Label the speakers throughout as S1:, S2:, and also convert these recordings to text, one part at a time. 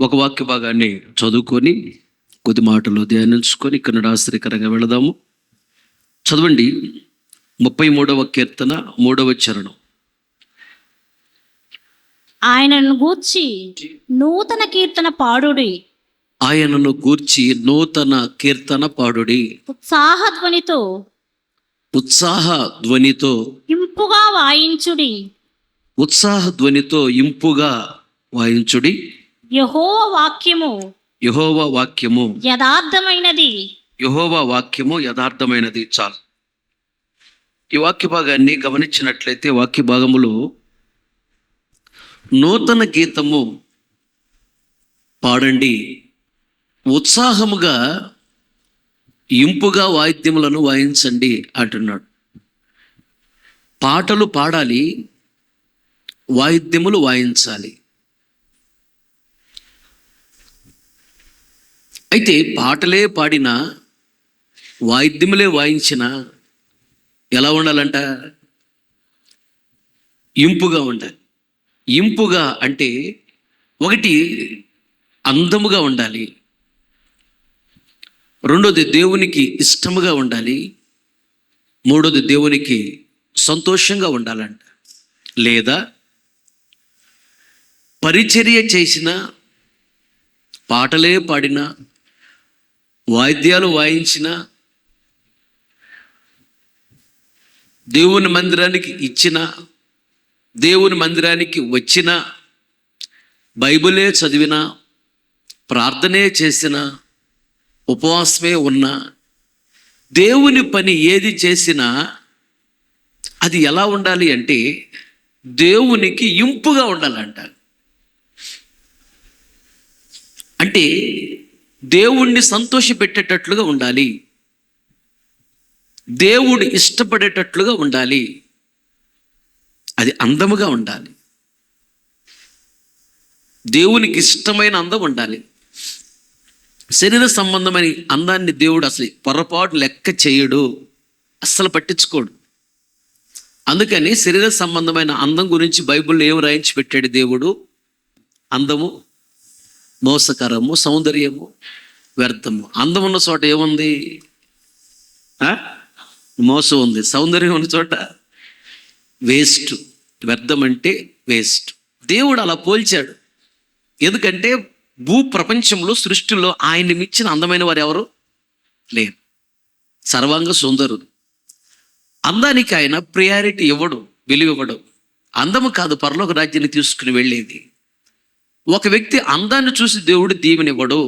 S1: ఒక వాక్య భాగాన్ని చదువుకొని కొద్ది మాటలు ధ్యానించుకొని ఇక్కడ ఆశ్చర్యకరంగా వెళదాము. చదవండి 33వ కీర్తన 3వ చరణం.
S2: ఆయనను గూర్చి నూతన కీర్తన పాడుడి,
S1: ఆయనను గూర్చి నూతన కీర్తన పాడుడి, ఉత్సాహ ధ్వనితో
S2: ఇంపుగా వాయించుడి,
S1: ఉత్సాహ ధ్వనితో ఇంపుగా వాయించుడి. యెహోవా వాక్యము
S2: యథార్థమైనది,
S1: యెహోవా వాక్యము యథార్థమైనది. చాలు. ఈ వాక్య భాగాన్ని గమనించినట్లయితే వాక్య భాగములో నూతన గీతము పాడండి, ఉత్సాహముగా ఇంపుగా వాయిద్యములను వాయించండి అంటున్నాడు. పాటలు పాడాలి, వాయిద్యములు వాయించాలి. అయితే పాటలే పాడినా వాయిద్యములే వాయించినా ఎలా ఉండాలంట? ఇంపుగా ఉండాలి. ఇంపుగా అంటే ఒకటి అందముగా ఉండాలి, రెండోది దేవునికి ఇష్టముగా ఉండాలి, మూడోది దేవునికి సంతోషంగా ఉండాలంట. లేదా పరిచర్య చేసిన, పాటలే పాడిన, వాయిద్యాలు వాయించిన, దేవుని మందిరానికి ఇచ్చిన, దేవుని మందిరానికి వచ్చిన, బైబిలే చదివిన, ప్రార్థనే చేసిన, ఉపవాసమే ఉన్న, దేవుని పని ఏది చేసినా అది ఎలా ఉండాలి అంటే దేవునికి ఇంపుగా ఉండాలంట. అంటే దేవుణ్ణి సంతోషపెట్టేటట్లుగా ఉండాలి, దేవుడు ఇష్టపడేటట్లుగా ఉండాలి, అది అందముగా ఉండాలి, దేవునికి ఇష్టమైన అందం ఉండాలి. శరీర సంబంధమైన అందాన్ని దేవుడు అసలు పొరపాటు లెక్క చేయడు, అస్సలు పట్టించుకోడు. అందుకని శరీర సంబంధమైన అందం గురించి బైబిల్లో ఏం రాయించి పెట్టాడు దేవుడు? అందము మోసకరము, సౌందర్యము వ్యర్థము. అందం ఉన్న చోట ఏముంది? మోసం ఉంది. సౌందర్యం ఉన్న చోట వేస్ట్. వ్యర్థం అంటే వేస్ట్. దేవుడు అలా పోల్చాడు. ఎందుకంటే భూ ప్రపంచంలో, సృష్టిలో ఆయన్ని మించిన అందమైన వారు ఎవరు లేరు. సర్వాంగ సుందరుడు. అందానికి ఆయన ప్రియారిటీ ఇవ్వడు, విలువ ఇవ్వడు. అందము కాదు పరలోక రాజ్యాన్ని తీసుకుని వెళ్ళేది. ఒక వ్యక్తి అందాన్ని చూసి దేవుడు దీవెనివ్వడు,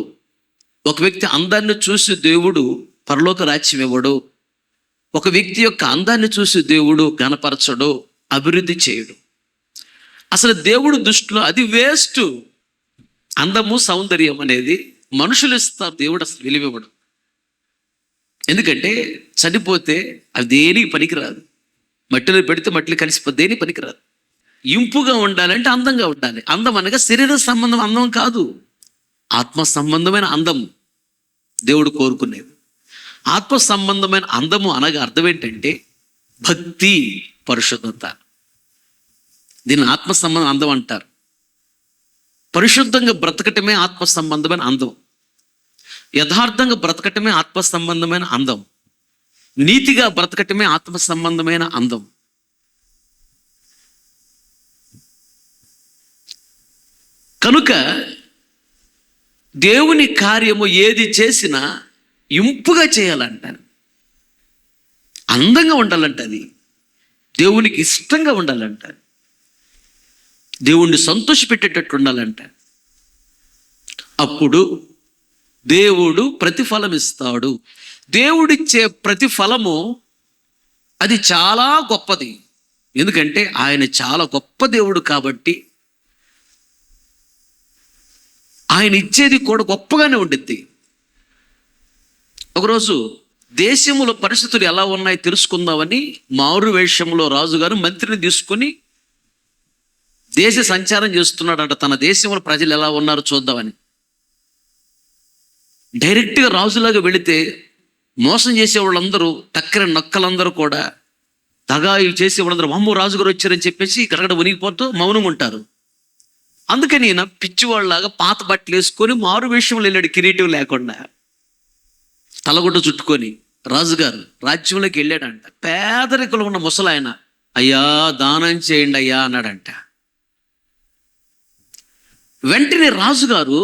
S1: ఒక వ్యక్తి అందాన్ని చూసి దేవుడు పరలోక రాజ్యం ఇవ్వడు, ఒక వ్యక్తి యొక్క అందాన్ని చూసి దేవుడు ఘనపరచడు, అభివృద్ధి చేయడు. అసలు దేవుడు దృష్టిలో అది వేస్ట్. అందము, సౌందర్యం అనేది మనుషులు ఇస్తారు, దేవుడు అసలు విలువివ్వడు. ఎందుకంటే చనిపోతే అది దేనికి పనికిరాదు, మట్టిలో పెడితే మట్టిలో కలిసిపోతే దేనికి పనికిరాదు. ఇంపుగా ఉండాలంటే అందంగా ఉండాలి. అందం అనగా శరీర సంబంధం అందం కాదు, ఆత్మ సంబంధమైన అందం దేవుడు కోరుకునేది. ఆత్మ సంబంధమైన అందము అనగా అర్థం ఏంటంటే భక్తి, పరిశుద్ధత. దీన్ని ఆత్మ సంబంధం అందం అంటారు. పరిశుద్ధంగా బ్రతకటమే ఆత్మ సంబంధమైన అందం, యథార్థంగా బ్రతకటమే ఆత్మ సంబంధమైన అందం, నీతిగా బ్రతకటమే ఆత్మ సంబంధమైన అందం. కనుక దేవుని కార్యము ఏది చేసినా ఇంపుగా చేయాలంటారు, అందంగా ఉండాలంట, అది దేవునికి ఇష్టంగా ఉండాలంట, దేవుణ్ణి సంతోషపెట్టేటట్టు ఉండాలంట. అప్పుడు దేవుడు ప్రతిఫలం ఇస్తాడు. దేవుడిచ్చే ప్రతిఫలము అది చాలా గొప్పది. ఎందుకంటే ఆయన చాలా గొప్ప దేవుడు కాబట్టి ఆయన ఇచ్చేది కూడా గొప్పగానే ఉండిద్ది. ఒకరోజు దేశంలో పరిస్థితులు ఎలా ఉన్నాయో తెలుసుకుందామని మారు వేషంలో రాజుగారు మంత్రిని తీసుకుని దేశ సంచారం చేస్తున్నాడంట. తన దేశంలో ప్రజలు ఎలా ఉన్నారో చూద్దామని. డైరెక్ట్గా రాజులాగా వెళితే మోసం చేసే వాళ్ళందరూ, టక్కర నక్కలందరూ కూడా, దగా చేసే వాళ్ళందరూ అమ్మో రాజుగారు వచ్చారని చెప్పేసి గడగడ వణిగిపోతూ మౌనంగా ఉంటారు. అందుకని ఈయన పిచ్చివాళ్ళలాగా పాత బట్టలు వేసుకొని మారు వేషంలో వెళ్ళాడు, కిరీటం లేకుండా తలగుడ్డ చుట్టుకొని. రాజుగారు రాజ్యంలోకి వెళ్ళాడంట. పేదరికలు ఉన్న ముసలాయన, అయ్యా దానం చేయండి అయ్యా అన్నాడంట. వెంటనే రాజుగారు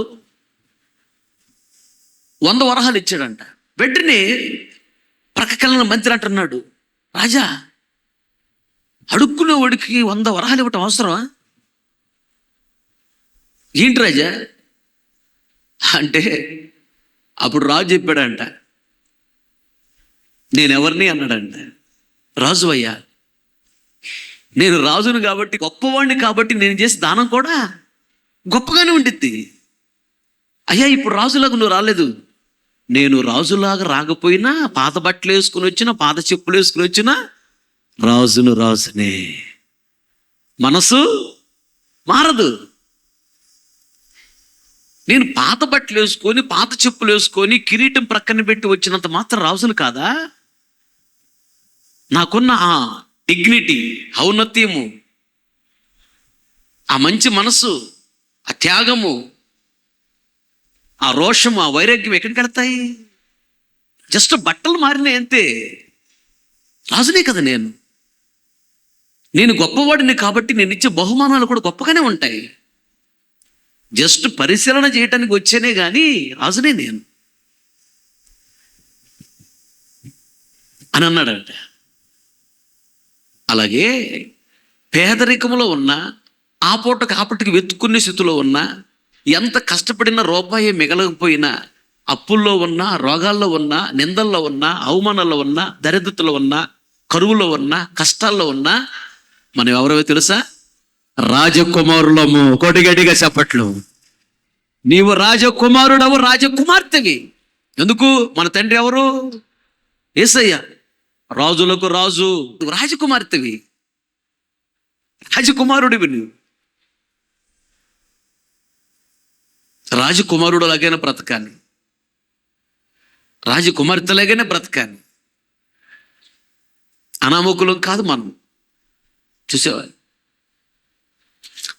S1: 100 వరహాలు ఇచ్చాడంట. వెంటనే ప్రక్కన మంత్రి అంటున్నాడు, రాజా అడుక్కునే వాడికి 100 వరహాలు ఇవ్వటం అవసరమా? ఏంటి రాజా అంటే అప్పుడు రాజు చెప్పాడంట, నేనెవరిని అన్నాడంట. రాజు అయ్యా, నేను రాజును కాబట్టి, గొప్పవాడిని కాబట్టి నేను చేసే దానం కూడా గొప్పగానే ఉండిద్ది. అయ్యా ఇప్పుడు రాజులాగా నువ్వు రాలేదు. నేను రాజులాగా రాకపోయినా, పాత బట్టలు వేసుకుని వచ్చినా, పాత చెప్పులు వేసుకుని వచ్చినా రాజునే. మనసు మారదు. నేను పాత బట్టలు వేసుకొని, పాత చెప్పులు వేసుకొని, కిరీటం ప్రక్కన పెట్టి వచ్చినంత మాత్రం రాజులు కాదా? నాకున్న ఆ డిగ్నిటీ, ఔన్నత్యము, ఆ మంచి మనసు, ఆ త్యాగము, ఆ రోషము, ఆ వైరాగ్యం ఎక్కడికి వెళ్తాయి? జస్ట్ బట్టలు మారినాయి అంతే. రాజునే కదా నేను గొప్పవాడిని కాబట్టి నేను ఇచ్చే బహుమానాలు కూడా గొప్పగానే ఉంటాయి. జస్ట్ పరిశీలన చేయటానికి వచ్చేనే కానీ రాజునే నేను అని అన్నాడంట. అలాగే పేదరికంలో ఉన్న, ఆ పూటకు ఆపటికి వెతుక్కునే స్థితిలో ఉన్న, ఎంత కష్టపడినా రూపాయి మిగలకపోయినా, అప్పుల్లో ఉన్నా, రోగాల్లో ఉన్నా, నిందల్లో ఉన్నా, అవమానాల్లో ఉన్నా, దరిద్రతలో ఉన్నా, కరువులో ఉన్నా, కష్టాల్లో ఉన్నా, మనం ఎవరో తెలుసా? రాజకుమారులము. కొడిగడిగా చెప్పట్లు. నీవు రాజకుమారుడవు, రాజకుమార్తెవి. ఎందుకు? మన తండ్రి ఎవరు? యేసయ్య. రాజులకు రాజు, రాజకుమార్తెవి, రాజకుమారుడివి నువ్వు. రాజకుమారుడు లాగైనా బ్రతకాలి, రాజకుమార్తెలాగైనా బ్రతకాలి. అనామకులం కాదు మనం, చూసేవా?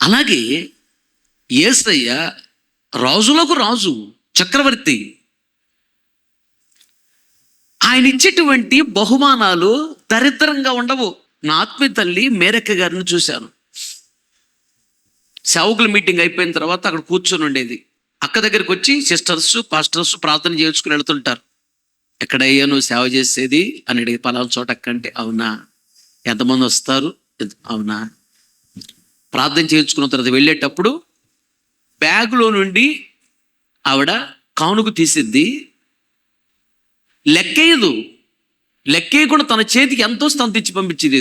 S1: అలాగే యేసయ్య రాజులకు రాజు, చక్రవర్తి. ఆయన ఇచ్చేటువంటి బహుమానాలు దరిద్రంగా ఉండవు. నా ఆత్మీయ తల్లి మేరక్క గారిని చూశాను. సేవకుల మీటింగ్ అయిపోయిన తర్వాత అక్కడ కూర్చొని ఉండేది. అక్క దగ్గరికి వచ్చి సిస్టర్స్, పాస్టర్స్ ప్రార్థన చేసుకుని వెళ్తుంటారు. ఎక్కడయ్యా నువ్వు సేవ చేసేది అని అడిగి, పలానా చోట అక్క అంటే, అవునా? ఎంతమంది వస్తారు? అవునా? ప్రార్థన చేయించుకున్న తర్వాత వెళ్ళేటప్పుడు బ్యాగులో నుండి ఆవిడ కానుక తీసిద్ది. లెక్కేయకుండా తన చేతికి ఎంతో స్థానం తెచ్చి పంపించేది.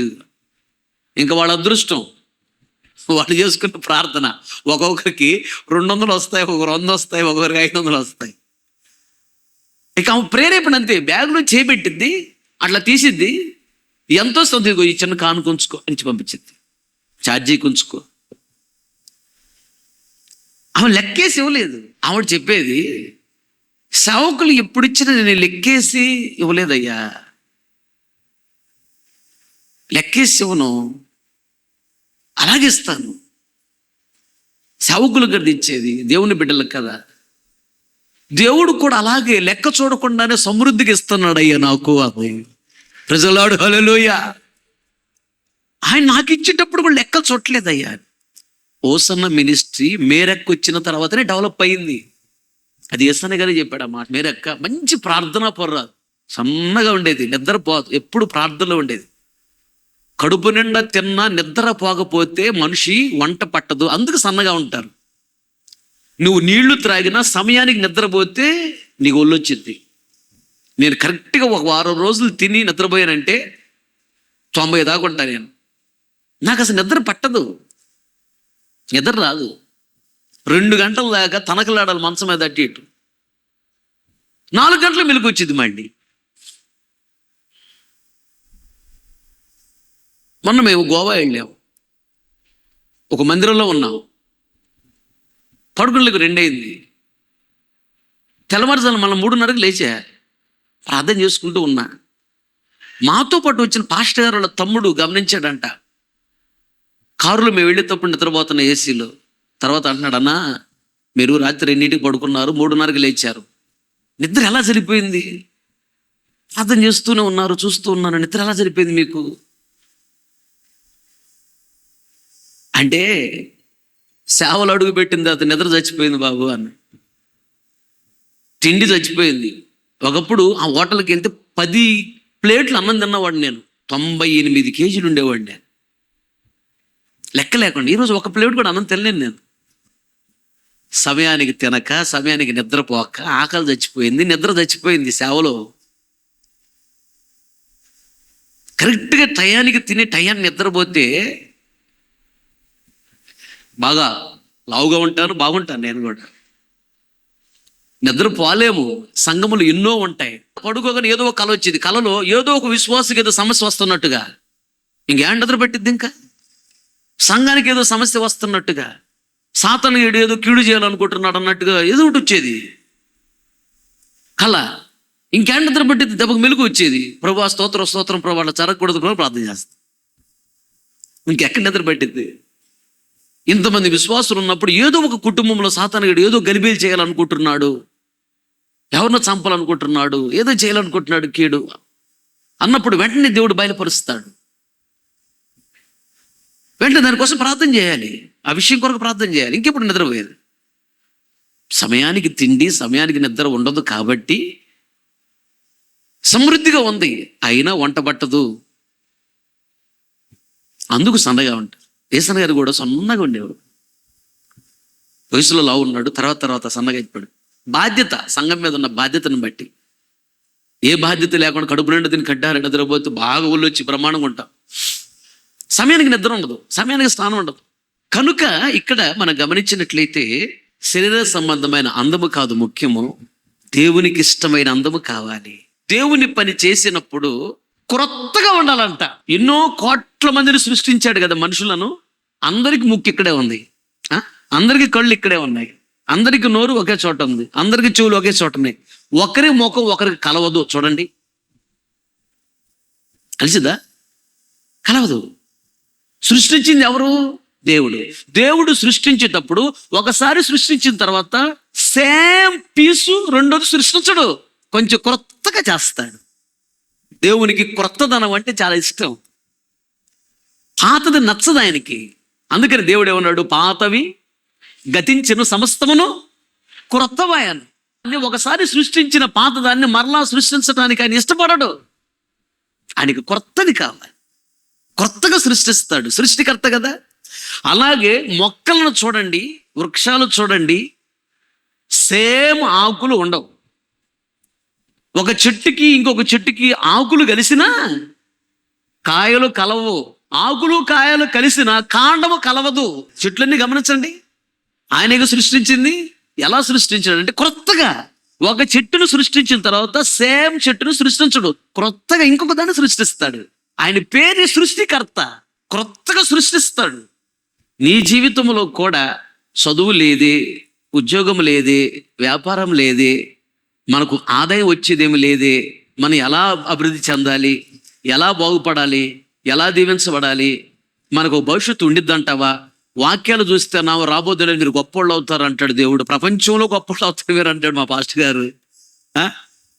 S1: ఇంకా వాళ్ళ అదృష్టం, వాళ్ళు చేసుకున్న ప్రార్థన. ఒక్కొక్కరికి 200 వస్తాయి, ఒక్కొక్కరు 100 వస్తాయి, ఒక్కొక్కరికి 500 వస్తాయి. ఇక ఆమె ప్రేరేపణ అంతే. బ్యాగులో చేపెట్టిద్ది, అట్లా తీసిద్ది, ఎంతో స్థానం ఈ చిన్న కానుక ఉంచుకో అని పంపించింది, ఛార్జీకి ఉంచుకో. ఆమె లెక్కేసి ఇవ్వలేదు. ఆవిడ చెప్పేది, సేవకులు ఎప్పుడు ఇచ్చినా నేను లెక్కేసి ఇవ్వలేదయ్యా, లెక్కేసి ఇవ్వను, అలాగే ఇస్తాను. సేవకులు కదా ఇచ్చేది, దేవుని బిడ్డలకు కదా. దేవుడు కూడా అలాగే లెక్క చూడకుండానే సమృద్ధికి ఇస్తున్నాడయ్యా నాకు. అది ప్రజలాడు హల్లెలూయా. ఆయన నాకు ఇచ్చేటప్పుడు కూడా లెక్కలు చూడలేదయ్యా. ఓసన్న మినిస్ట్రీ మేరక్క వచ్చిన తర్వాతనే డెవలప్ అయింది. అది యేసన్న గారే చెప్పాడు అన్నమాట. మేరక్క మంచి ప్రార్థనా పొర్రాదు, సన్నగా ఉండేది, నిద్రపోదు, ఎప్పుడు ప్రార్థనలో ఉండేది. కడుపు నిండా తిన్నా నిద్ర పోకపోతే మనిషి వంట పట్టదు, అందుకు సన్నగా ఉంటారు. నువ్వు నీళ్లు త్రాగినా సమయానికి నిద్రపోతే నీకు ఒళ్ళొచ్చింది. నేను కరెక్ట్గా 1 వారం రోజులు తిని నిద్రపోయానంటే 90 దాకా ఉంటా నేను. నాకు అసలు నిద్ర పట్టదు, నిద్ర రాదు. 2 గంటల దాకా తనకలాడాలి మంచం మీద అట్టి ఇటు. 4 గంటలు మెలుగు వచ్చింది మళ్ళీ. మొన్న మేము గోవా వెళ్ళాము, ఒక మందిరంలో ఉన్నాం. పడుకులకు 2 అయింది. తెల్లవారుజాము మళ్ళీ 3:30కి లేచా, ప్రార్థన చేసుకుంటూ ఉన్నా. మాతో పాటు వచ్చిన పాస్టర్ గారు వాళ్ళ తమ్ముడు గమనించాడంట. కారులో మేము వెళ్ళేటప్పుడు నిద్రపోతున్న ఏసీలో తర్వాత అంటున్నాడు, అన్నా మీరు రాత్రి 2ంటికి పడుకున్నారు, 3:30కి లేచారు, నిద్ర ఎలా సరిపోయింది? ప్రార్థన చేస్తూనే ఉన్నారు, చూస్తూ ఉన్నారు, నిద్ర ఎలా సరిపోయింది మీకు అంటే, సేవలు అడుగు పెట్టింది తర్వాత నిద్ర చచ్చిపోయింది బాబు అన్న. తిండి చచ్చిపోయింది. ఒకప్పుడు ఆ హోటల్కి వెళ్తే 10 ప్లేట్లు అన్నం తిన్నవాడిని నేను. 98 కేజీలు ఉండేవాడిని నేను, లెక్క లేకుండా. ఈరోజు ఒక ప్లేట్ కూడా అన్నం తినలేను నేను. సమయానికి తినక, సమయానికి నిద్రపోక ఆకలి చచ్చిపోయింది, నిద్ర చచ్చిపోయింది. సేవలో కరెక్ట్గా టయానికి తిని టయాన్ని నిద్రపోతే బాగా లావుగా ఉంటాను, బాగుంటాను నేను కూడా. నిద్రపోలేము, సంఘములు ఎన్నో ఉంటాయి. పడుకోగానే ఏదో ఒక కళ వచ్చేది, కళలో ఏదో ఒక విశ్వాసకి ఏదో సమస్య వస్తున్నట్టుగా, ఇంకేం నిద్ర పెట్టిద్ది, ఇంకా సంఘానికి ఏదో సమస్య వస్తున్నట్టుగా, సాతాను ఏదో కీడు చేయాలనుకుంటున్నాడు అన్నట్టుగా ఏదో ఒకటి వచ్చేది కళ. ఇంకేం నిద్ర పెట్టిద్ది, దెబ్బకు మెలుగు వచ్చేది. ప్రభా స్తోత్రం స్తోత్రం ప్రభా, అలా జరగకూడదు ప్రభా, ప్రార్థన చేస్తాం. ఇంకెక్కడ నిద్ర పెట్టిద్ది? ఇంతమంది విశ్వాసులు ఉన్నప్పుడు ఏదో ఒక కుటుంబంలో సాతానుడు ఏదో గలిబేలు చేయాలనుకుంటున్నాడు, ఎవరినో చంపాలనుకుంటున్నాడు, ఏదో చేయాలనుకుంటున్నాడు కీడు అన్నప్పుడు వెంటనే దేవుడు బయలుపరుస్తాడు. వెంటనే దానికోసం ప్రార్థన చేయాలి, ఆ విషయం కొరకు ప్రార్థన చేయాలి. ఇంకెప్పుడు నిద్రపోయేది? సమయానికి తిండి, సమయానికి నిద్ర ఉండదు కాబట్టి సమృద్ధిగా ఉంది, అయినా వంట పట్టదు, అందుకు సన్నగా ఉంటారు. ఏసన్న గారు కూడా సన్నగా ఉండేవాడు, వయసులో లావు ఉన్నాడు, తర్వాత సన్నగా అయిపోయాడు. బాధ్యత, సంఘం మీద ఉన్న బాధ్యతను బట్టి. ఏ బాధ్యత లేకుండా కడుపు నిండా తిని కడ్డారు నిద్రపోతే బాగా ఊళ్ళో వచ్చి బ్రహ్మాండంగా ఉంటాం. సమయానికి నిద్ర ఉండదు, సమయానికి స్నానం ఉండదు. కనుక ఇక్కడ మనం గమనించినట్లయితే శరీర సంబంధమైన అందము కాదు ముఖ్యము, దేవునికి ఇష్టమైన అందము కావాలి. దేవుని పని చేసినప్పుడు క్రొత్తగా ఉండాలంట. ఎన్నో కోట్ల మందిని సృష్టించాడు కదా మనుషులను, అందరికి ముక్కు ఇక్కడే ఉంది, అందరికి కళ్ళు ఇక్కడే ఉన్నాయి, అందరికి నోరు ఒకే చోట ఉంది, అందరికి చెవులు ఒకే చోట ఉన్నాయి. ఒకరి ముఖం ఒకరికి కలవదు. చూడండి, కలిసిదా? కలవదు. సృష్టించింది ఎవరు? దేవుడు. దేవుడు సృష్టించేటప్పుడు ఒకసారి సృష్టించిన తర్వాత సేమ్ పీసు రెండోది సృష్టించడు, కొంచెం క్రొత్తగా చేస్తాడు. దేవునికి క్రొత్తదనం అంటే చాలా ఇష్టం, పాతది నచ్చదు ఆయనకి. అందుకని దేవుడు ఏమన్నాడు, పాతవి గతించిన సమస్తమును క్రొత్తవాయను. ఒకసారి సృష్టించిన పాతదాన్ని మరలా సృష్టించడానికి ఆయన ఇష్టపడడు, ఆయనకి క్రొత్తది కావాలి, క్రొత్తగా సృష్టిస్తాడు, సృష్టికర్త కదా. అలాగే మొక్కలను చూడండి, వృక్షాలు చూడండి, సేమ్ ఆకులు ఉండవు. ఒక చెట్టుకి ఇంకొక చెట్టుకి ఆకులు కలిసినా కాయలు కలవు, ఆకులు కాయలు కలిసిన కాండము కలవదు. చెట్లన్నీ గమనించండి, ఆయనగా సృష్టించింది. ఎలా సృష్టించాడు అంటే క్రొత్తగా. ఒక చెట్టును సృష్టించిన తర్వాత సేమ్ చెట్టును సృష్టించడు, క్రొత్తగా ఇంకొక దాన్ని సృష్టిస్తాడు. ఆయన పేరు సృష్టికర్త, క్రొత్తగా సృష్టిస్తాడు. నీ జీవితంలో కూడా చదువు లేదే, ఉద్యోగం లేదే, వ్యాపారం లేదే, మనకు ఆదాయం వచ్చేదేమి లేదే, మనం ఎలా అభివృద్ధి చెందాలి, ఎలా బాగుపడాలి, ఎలా దీవించబడాలి, మనకు భవిష్యత్తు ఉండిద్దంటావా? వాక్యాలు చూస్తే నాకు రాబోద్దు మీరు గొప్పోళ్ళు అవుతారు అంటాడు దేవుడు. ప్రపంచంలో గొప్పోళ్ళు అవుతారు మీరు అంటాడు మా పాస్టర్ గారు.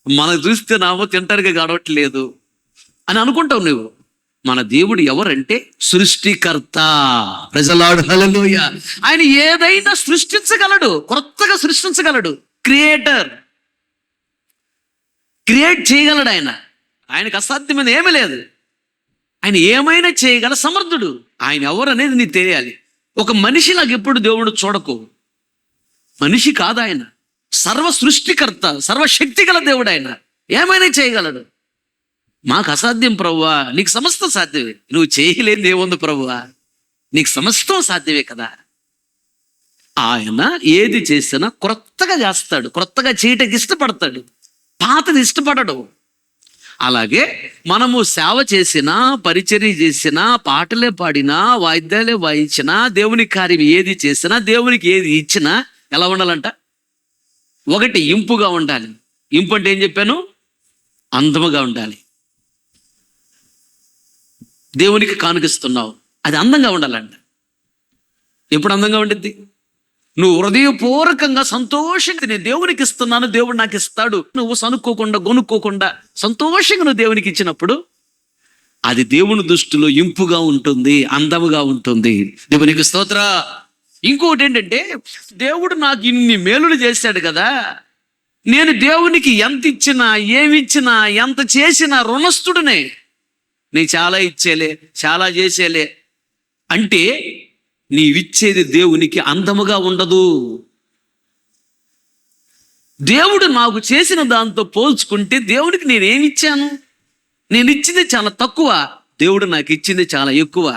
S1: మనకు చూస్తే నామో తింటారుగా గడవట్లేదు అని అనుకుంటావు నువ్వు. మన దేవుడు ఎవరంటే సృష్టికర్త. ప్రజలాడు హల్లెలూయా. ఆయన ఏదైనా సృష్టించగలడు, కొత్తగా సృష్టించగలడు. క్రియేటర్, క్రియేట్ చేయగలడు ఆయన. ఆయనకు అసాధ్యమైన ఏమీ లేదు. ఆయన ఏమైనా చేయగల సమర్థుడు. ఆయన ఎవరు అనేది నీకు తెలియాలి. ఒక మనిషిలాగా ఎప్పుడు దేవుడు చూడకు, మనిషి కాదు ఆయన. సర్వ సృష్టికర్త, సర్వశక్తి గల దేవుడు ఆయన, ఏమైనా చేయగలడు. మాకు అసాధ్యం ప్రభువా, నీకు సమస్తం సాధ్యమే. నువ్వు చేయలేనిది ఏముంది ప్రభువా, నీకు సమస్తం సాధ్యమే కదా. ఆయన ఏది చేసినా క్రొత్తగా చేస్తాడు, క్రొత్తగా చేయటానికి ఇష్టపడతాడు, పాతది ఇష్టపడడు. అలాగే మనము సేవ చేసినా, పరిచర్య చేసినా, పాటలే పాడినా, వాయిద్యాలే వాయించినా, దేవుని కార్యం ఏది చేసినా, దేవునికి ఏది ఇచ్చినా ఎలా ఉండాలంట? ఒకటి ఇంపుగా ఉండాలి. ఇంపు అంటే ఏం చెప్పాను? అందముగా ఉండాలి. దేవునికి కానుకిస్తున్నావు, అది అందంగా ఉండాలంట. ఎప్పుడు అందంగా ఉండిద్ది? నువ్వు హృదయపూర్వకంగా సంతోషంగా నేను దేవునికి ఇస్తున్నాను, దేవుడు నాకు ఇస్తాడు, నువ్వు సనుక్కోకుండా గొనుక్కోకుండా సంతోషంగా నువ్వు దేవునికి ఇచ్చినప్పుడు అది దేవుని దృష్టిలో ఇంపుగా ఉంటుంది, అందముగా ఉంటుంది. దేవునికి స్తోత్ర. ఇంకొకటి ఏంటంటే, దేవుడు నాకు ఇన్ని మేలులు చేశాడు కదా, నేను దేవునికి ఎంత ఇచ్చినా ఏమిచ్చినా ఎంత చేసినా రుణస్థుడనే. నీ చాలా ఇచ్చేలే, చాలా చేసేలే అంటే నీవిచ్చేది దేవునికి అందముగా ఉండదు. దేవుడు నాకు చేసిన దాంతో పోల్చుకుంటే దేవునికి నేనేమిచ్చాను? నేను ఇచ్చింది చాలా తక్కువ, దేవుడు నాకు ఇచ్చింది చాలా ఎక్కువ.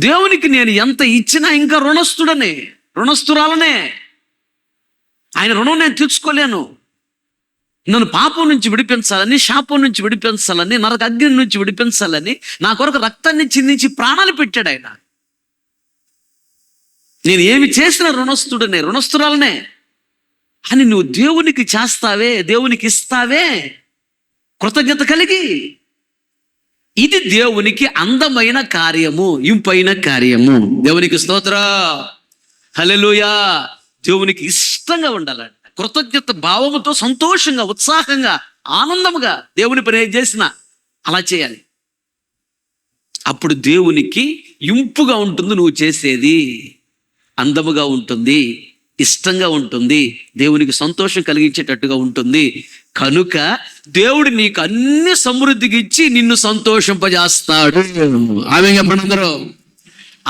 S1: దేవునికి నేను ఎంత ఇచ్చినా ఇంకా రుణస్థుడనే, రుణస్థురాలనే. ఆయన రుణం నేను తీర్చుకోలేను. నన్ను పాపం నుంచి విడిపించాలని, శాపం నుంచి విడిపించాలని, నరక అగ్ని నుంచి విడిపించాలని నా కొరకు రక్తాన్ని చిందించి ప్రాణాలు పెట్టాడు ఆయన. నేను ఏమి చేసిన రుణస్థుడనే, రుణస్థురాలనే అని నువ్వు దేవునికి చేస్తావే, దేవునికి ఇస్తావే కృతజ్ఞత కలిగి. ఇది దేవునికి అందమైన కార్యము, ఇంపైన కార్యము. దేవునికి స్తోత్ర, హల్లెలూయా. దేవునికి ఇష్టంగా ఉండాలంట, కృతజ్ఞత భావముతో సంతోషంగా, ఉత్సాహంగా, ఆనందముగా దేవుని పని ఏం చేసినా అలా చేయాలి. అప్పుడు దేవునికి ఇంపుగా ఉంటుంది నువ్వు చేసేది, అందముగా ఉంటుంది, ఇష్టంగా ఉంటుంది, దేవునికి సంతోషం కలిగించేటట్టుగా ఉంటుంది. కనుక దేవుడు నీకు అన్ని సమృద్ధికి ఇచ్చి నిన్ను సంతోషింపజేస్తాడు. ఆమె చెప్పండి అందరూ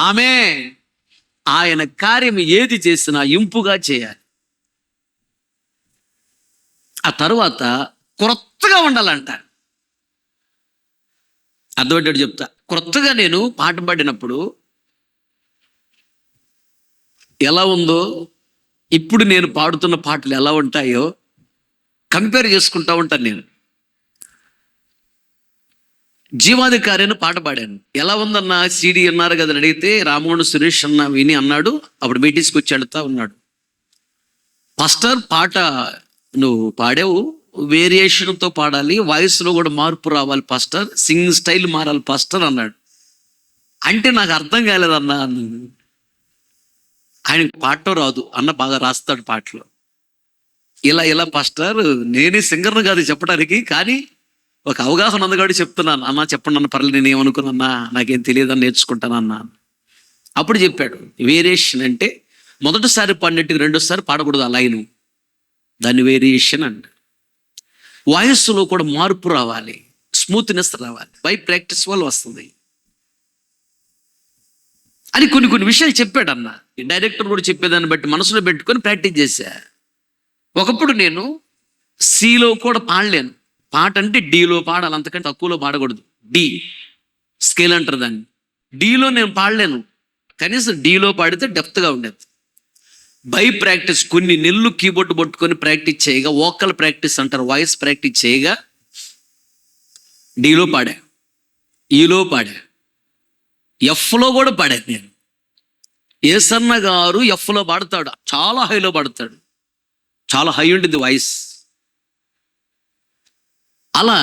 S1: ఆమె. ఆయన కార్యం ఏది చేసినా ఇంపుగా చేయాలి. ఆ తరువాత క్రొత్తగా ఉండాలంట. అర్థమయ్యేటట్టు చెప్తా. క్రొత్తగా నేను పాట పాడినప్పుడు ఎలా ఉందో, ఇప్పుడు నేను పాడుతున్న పాటలు ఎలా ఉంటాయో కంపేర్ చేసుకుంటా ఉంటాను. నేను జీవాధికారి అని పాట పాడాను. ఎలా ఉందన్న సీడీ అన్నారు కదా అని అడిగితే, రామోహన్ సురేష్ అన్న విని అన్నాడు. అప్పుడు మీటింగ్స్కి వచ్చి వెళ్తా ఉన్నాడు. పాస్టర్ పాట నువ్వు పాడావు, వేరియేషన్తో పాడాలి, వాయిస్లో కూడా మార్పు రావాలి పాస్టర్, సింగింగ్ స్టైల్ మారాలి పాస్టర్ అన్నాడు. అంటే నాకు అర్థం కాలేదన్న. ఆయనకు పాడటం రాదు, అన్న బాగా రాస్తాడు పాటలు. ఇలా పాస్టర్, నేనే సింగర్ను కాదు చెప్పడానికి, కానీ ఒక అవగాహన ఉంది కాబట్టి చెప్తున్నాను. అన్న చెప్పండి అన్న, పర్లేదు, నేను ఏమనుకున్నా, నాకేం తెలియదని నేర్చుకుంటానన్నా. అప్పుడు చెప్పాడు, వేరియేషన్ అంటే మొదటిసారి పాడినట్టు రెండోసారి పాడకూడదు ఆ లైను, దాన్ని వేరియేషన్ అంట. వాయిస్లో కూడా మార్పు రావాలి, స్మూత్నెస్ రావాలి, బై ప్రాక్టీస్ వల్ల వస్తుంది అని కొన్ని విషయాలు చెప్పాడు అన్న. డైరెక్టర్ కూడా చెప్పేదాన్ని బట్టి మనసులో పెట్టుకొని ప్రాక్టీస్ చేశా. ఒకప్పుడు నేను సిలో కూడా పాడలేను. పాట అంటే డీలో పాడాలి, అంతకంటే తక్కువలో పాడకూడదు. డి స్కేల్ అంటారు దాన్ని. డీలో నేను పాడలేను, కనీసం డీలో పాడితే డెప్త్గా ఉండేది. బై ప్రాక్టీస్ కొన్ని నెలలు కీబోర్డ్ పట్టుకొని ప్రాక్టీస్ చేయగా, వోకల్ ప్రాక్టీస్ అంటారు, వాయిస్ ప్రాక్టీస్ చేయగా డీలో పాడా, ఈలో పాడా, ఎఫ్లో కూడా పాడాను నేను. ఏసన్న గారు ఎఫ్లో పాడతాడు, చాలా హైలో పాడతాడు, చాలా హై ఉంటుంది వాయిస్. అలా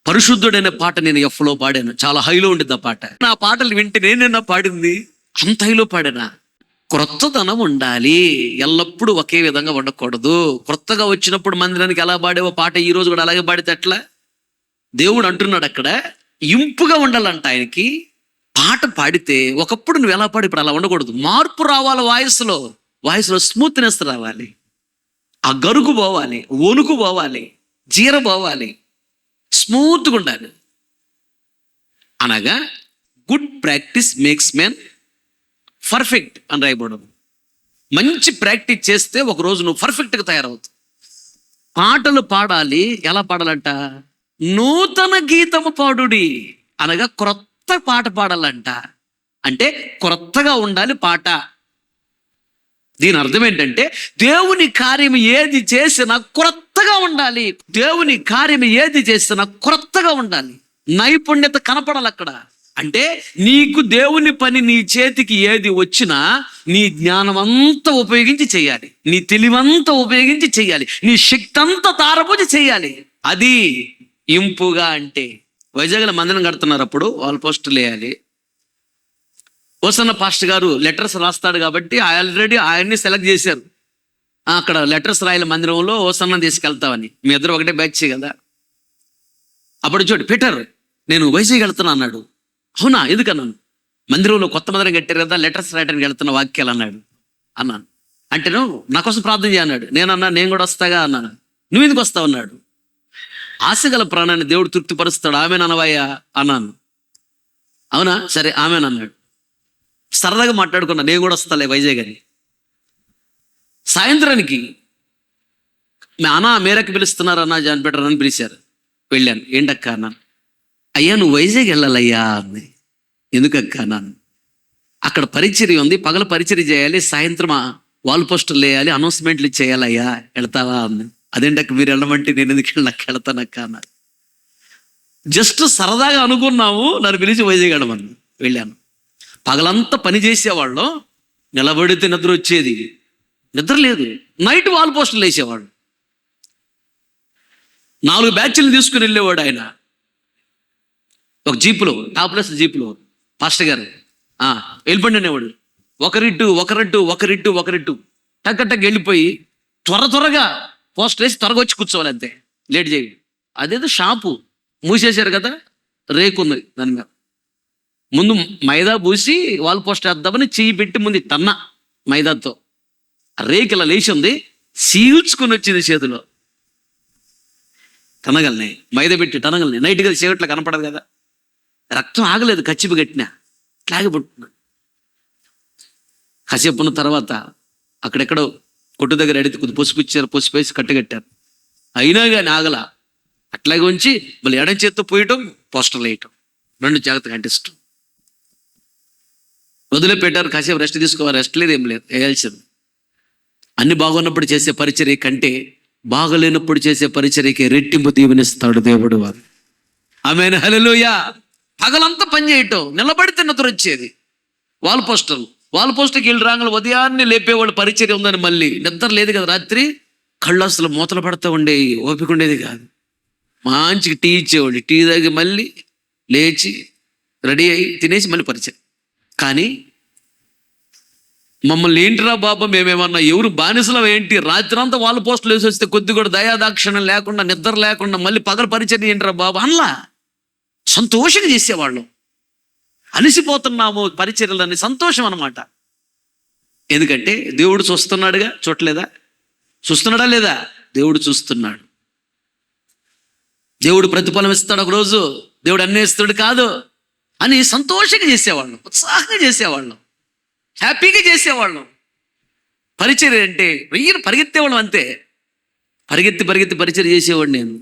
S1: పరిశుద్ధుడైన పాట నేను ఎఫ్లో పాడాను, చాలా హైలో ఉంటుంది ఆ పాట. నా పాటలు వింటే నేనైనా పాడింది అంత హైలో పాడానా. క్రొత్తదనం ఉండాలి, ఎల్లప్పుడూ ఒకే విధంగా ఉండకూడదు. క్రొత్తగా వచ్చినప్పుడు మందిరానికి ఎలా పాడేవో పాట ఈ రోజు కూడా అలాగే పాడితే ఎట్లా? దేవుడు అంటున్నాడు అక్కడ, ఇంపుగా ఉండాలంట ఆయనకి. పాట పాడితే ఒకప్పుడు నువ్వు ఎలా పాడి, ఇప్పుడు అలా ఉండకూడదు. మార్పు రావాలి వాయిస్లో స్మూత్నెస్ రావాలి, ఆ గరుగు పోవాలి, వణుకు పోవాలి, జీర పోవాలి, స్మూత్గా ఉండాలి. అనగా good practice makes man perfect అని రాయబడదు. మంచి ప్రాక్టీస్ చేస్తే ఒకరోజు నువ్వు పర్ఫెక్ట్గా తయారవుతావు. పాటలు పాడాలి, ఎలా పాడాలంట? నూతన గీతము పాడుడి, అనగా క్రొత్త పాట పాడాలంట. అంటే క్రొత్తగా ఉండాలి పాట. దీని అర్థం ఏంటంటే, దేవుని కార్యం ఏది చేసినా క్రొత్తగా ఉండాలి. దేవుని కార్యం ఏది చేసినా క్రొత్తగా ఉండాలి, నైపుణ్యత కనపడాలి అక్కడ. అంటే నీకు దేవుని పని నీ చేతికి ఏది వచ్చినా నీ జ్ఞానం అంతా ఉపయోగించి చేయాలి, నీ తెలివంతా ఉపయోగించి చేయాలి, నీ శక్తి అంతా తారపోసి చేయాలి. అది ఇంపుగా. అంటే వైజాగ్లో మందిరం కడుతున్నారు, అప్పుడు వాల్ పోస్టులు వేయాలి. ఓసన్న పాస్టర్ గారు లెటర్స్ రాస్తాడు కాబట్టి ఆల్రెడీ ఆయన్ని సెలెక్ట్ చేశారు. అక్కడ లెటర్స్ రాయల మందిరంలో ఓసన్న తీసుకెళ్తామని. మీ ఇద్దరు ఒకటే బ్యాచ్ కదా. అప్పుడు చూడు, పీటర్ నేను వైజాగ్ వెళ్తున్నా అన్నాడు. అవునా, ఎందుకన్నాను? మందిరంలో కొత్త మందిరం కట్టారు కదా, లెటర్స్ రాయడానికి వెళ్తున్న వాక్యాలు అన్నాడు. అన్నాను. అంటే నువ్వు నా కోసం ప్రార్థన చేయన్నాడు. నేను కూడా వస్తాగా అన్నాను. నువ్వు ఎందుకు వస్తావు అన్నాడు. ఆశగల ప్రాణాన్ని దేవుడు తృప్తిపరుస్తాడు, ఆమెననవయ్యా అన్నాను. అవునా, సరే ఆమెనన్నాడు. సరదాగా మాట్లాడుకున్నా, నేను కూడా వస్తాలే వైజాగ్ అని. సాయంత్రానికి మేరకు పిలుస్తున్నారు అన్న, జాన్ పీటర్ అని పిలిచారు. వెళ్ళాను. ఏంటక్క అన్నాను. అయ్యా నువ్వు వైజాగ్ వెళ్ళాలయ్యా అంది. ఎందుకక్క అన్నాను. అక్కడ పరిచర్య ఉంది, పగల పరిచర్య చేయాలి, సాయంత్రం వాల్ పోస్టర్లు వేయాలి, అనౌన్స్మెంట్లు చేయాలయ్యా, వెళ్తావా అంది. అదేంటక్క మీరు వెళ్ళమంటే నేను ఎందుకు నాకు వెళ్తానక్క అన్నారు. జస్ట్ సరదాగా అనుకున్నాము, నన్ను పిలిచి వైజాగ్ వెళ్ళమని. వెళ్ళాను. పగలంతా పని చేసేవాళ్ళు, నిలబడితే నిద్ర వచ్చేది, నిద్ర లేదు. నైట్ వాల్ పోస్టర్లు వేసేవాడు. 4 బ్యాచ్లు తీసుకుని వెళ్ళేవాడు ఆయన. ఒక జీపులో, టాప్లెస్ జీపులో పాస్టర్ గారు వెళ్ళిపోండి అనేవాడు. ఒకరిట్టు టక్ వెళ్ళిపోయి త్వరగా పోస్టర్ వేసి త్వరగా వచ్చి కూర్చోవాలి, అంతే, లేట్ చేయి. అదేదో షాపు మూసేశారు కదా, రేకు ఉంది దాని మీద. ముందు మైదా పూసి వాల్ పోస్టర్ వేద్దామని చెయ్యి పెట్టి ముందు టన్నా మైదాతో రేకు ఇలా లేచి ఉంది, సీల్చుకుని వచ్చింది చేతిలో. టనగల్ని మైదా పెట్టి టనగల్ని నైట్ కదా, చీకట్లో కనపడదు కదా. రక్తం ఆగలేదు, కచ్చిపు కట్టిన లాగిపట్టున్నాడు. కాసేపున్న తర్వాత అక్కడెక్కడో కొట్టు దగ్గర అడిగితే కొద్ది పసుపు ఇచ్చారు, పసుపు వేసి కట్టగట్టారు. అయినా కానీ ఆగల. అట్లాగే ఉంచి మళ్ళీ ఎడం చేత్తో పోయటం, పోస్టర్లు వేయటం, 2 జాగ్రత్తగా అంటిస్తాం. వదిలిపెట్టారు. కాసేపు రెస్ట్ తీసుకోవాలి, రెస్ట్ లేదు, ఏం లేదు, వేయాల్సింది. అన్ని బాగున్నప్పుడు చేసే పరిచర్య కంటే బాగలేనప్పుడు చేసే పరిచర్యకి రెట్టింపు దీవెనిస్తాడు దేవుడు. వారు ఆమేన్, హల్లెలూయా. పగలంతా పని చేయటం, నిలబడితే నిద్ర వచ్చేది. వాల్ పోస్టర్కి వెళ్ళి రాగానే ఉదయాన్నే లేపేవాళ్ళు, పరిచర్య ఉందని. మళ్ళీ నిద్ర లేదు కదా రాత్రి, కళ్ళు అసలు మూతలు పడుతూ ఉండేవి, ఓపిక ఉండేది కాదు. మంచిగా టీ ఇచ్చేవాళ్ళు, టీ తాగి మళ్ళీ లేచి రెడీ అయ్యి తినేసి మళ్ళీ పరిచయం. కానీ మమ్మల్ని ఏంటిరా బాబా, మేమేమన్నా ఎవరు బానిసలం ఏంటి? రాత్రి అంతా వాళ్ళ పోస్టులు వేసి వస్తే కొద్ది కూడా దయాదాక్షిణ్యం లేకుండా, నిద్ర లేకుండా మళ్ళీ పగల పరిచయం ఏంటిరా బాబా అనలా. సంతోషంగా చేసేవాళ్ళం. అలసిపోతున్నాము పరిచర్యలని సంతోషం అన్నమాట. ఎందుకంటే దేవుడు చూస్తున్నాడుగా, చూడలేదా? చూస్తున్నాడా లేదా? దేవుడు చూస్తున్నాడు. దేవుడు ప్రతిఫలం ఇస్తాడు ఒకరోజు, దేవుడు అన్నేస్తాడు కాదు అని సంతోషంగా చేసేవాళ్ళం, ఉత్సాహంగా చేసేవాళ్ళం, హ్యాపీగా చేసేవాళ్ళం. పరిచర్య అంటే వెయ్యిని పరిగెత్తేవాళ్ళం, అంతే. పరిగెత్తి పరిచర్య చేసేవాడు. నేను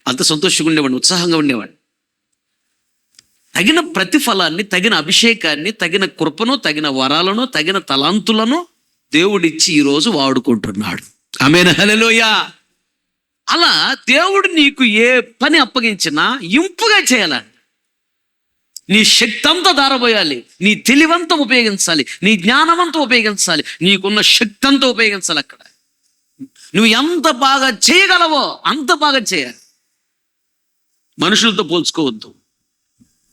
S1: అంత సంతోషంగా ఉండేవాడిని, ఉత్సాహంగా ఉండేవాడిని. తగిన ప్రతిఫలాన్ని, తగిన అభిషేకాన్ని, తగిన కృపను, తగిన వరాలను, తగిన తలాంతులను దేవుడిచ్చి ఈరోజు వాడుకుంటున్నాడు. ఆమేన్, హల్లెలూయా. అలా దేవుడు నీకు ఏ పని అప్పగించినా ఇంపుగా చేయాలండి. నీ శక్తి అంతా దారబోయాలి, నీ తెలివంతా ఉపయోగించాలి, నీ జ్ఞానమంతా ఉపయోగించాలి, నీకున్న శక్తి అంతా ఉపయోగించాలి. అక్కడ నువ్వు ఎంత బాగా చేయగలవో అంత బాగా చేయాలి. మనుషులతో పోల్చుకోవద్దు,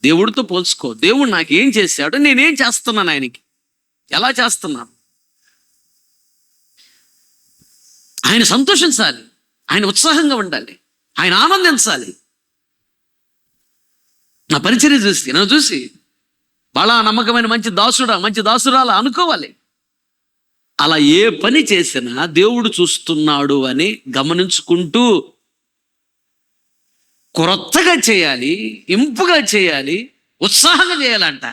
S1: దేవుడితో పోల్చుకో. దేవుడు నాకు ఏం చేశాడు, నేనేం చేస్తున్నాను, ఆయనకి ఎలా చేస్తున్నాను. ఆయన సంతోషించాలి, ఆయన ఉత్సాహంగా ఉండాలి, ఆయన ఆనందించాలి. నా పరిచర్య చూసి, నన్ను చూసి బలా నమ్మకమైన మంచి దాసుడా, మంచి దాసురాలా అనుకోవాలి. అలా ఏ పని చేసినా దేవుడు చూస్తున్నాడు అని గమనించుకుంటూ క్రొత్తగా చేయాలి, ఇంపుగా చేయాలి, ఉత్సాహంగా చేయాలంట.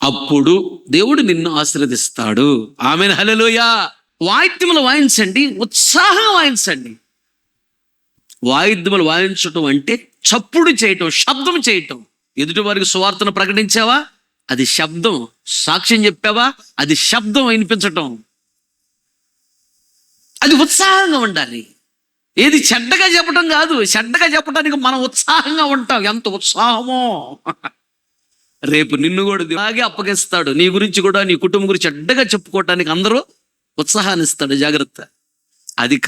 S1: అప్పుడు దేవుడు నిన్ను ఆశీర్వదిస్తాడు. ఆమేన్, హల్లెలూయా. వాయిద్యములు వాయించండి, ఉత్సాహంగా వాయించండి. వాయిద్యములు వాయించటం అంటే చప్పుడు చేయటం, శబ్దం చేయటం. ఎదుటి వారికి సువార్తను ప్రకటించావా, అది శబ్దం. సాక్ష్యం చెప్పావా, అది శబ్దం వినిపించటం. అది ఉత్సాహంగా ఉండాలి. ఏది చెడ్డగా చెప్పటం కాదు, చెడ్డగా చెప్పడానికి మనం ఉత్సాహంగా ఉంటాం. ఎంత ఉత్సాహమో! రేపు నిన్ను కూడా అలాగే అప్పగిస్తాడు. నీ గురించి కూడా, నీ కుటుంబం గురించి చెడ్డగా చెప్పుకోవటానికి అందరూ ఉత్సాహాన్ని ఇస్తాడు. జాగ్రత్త. అది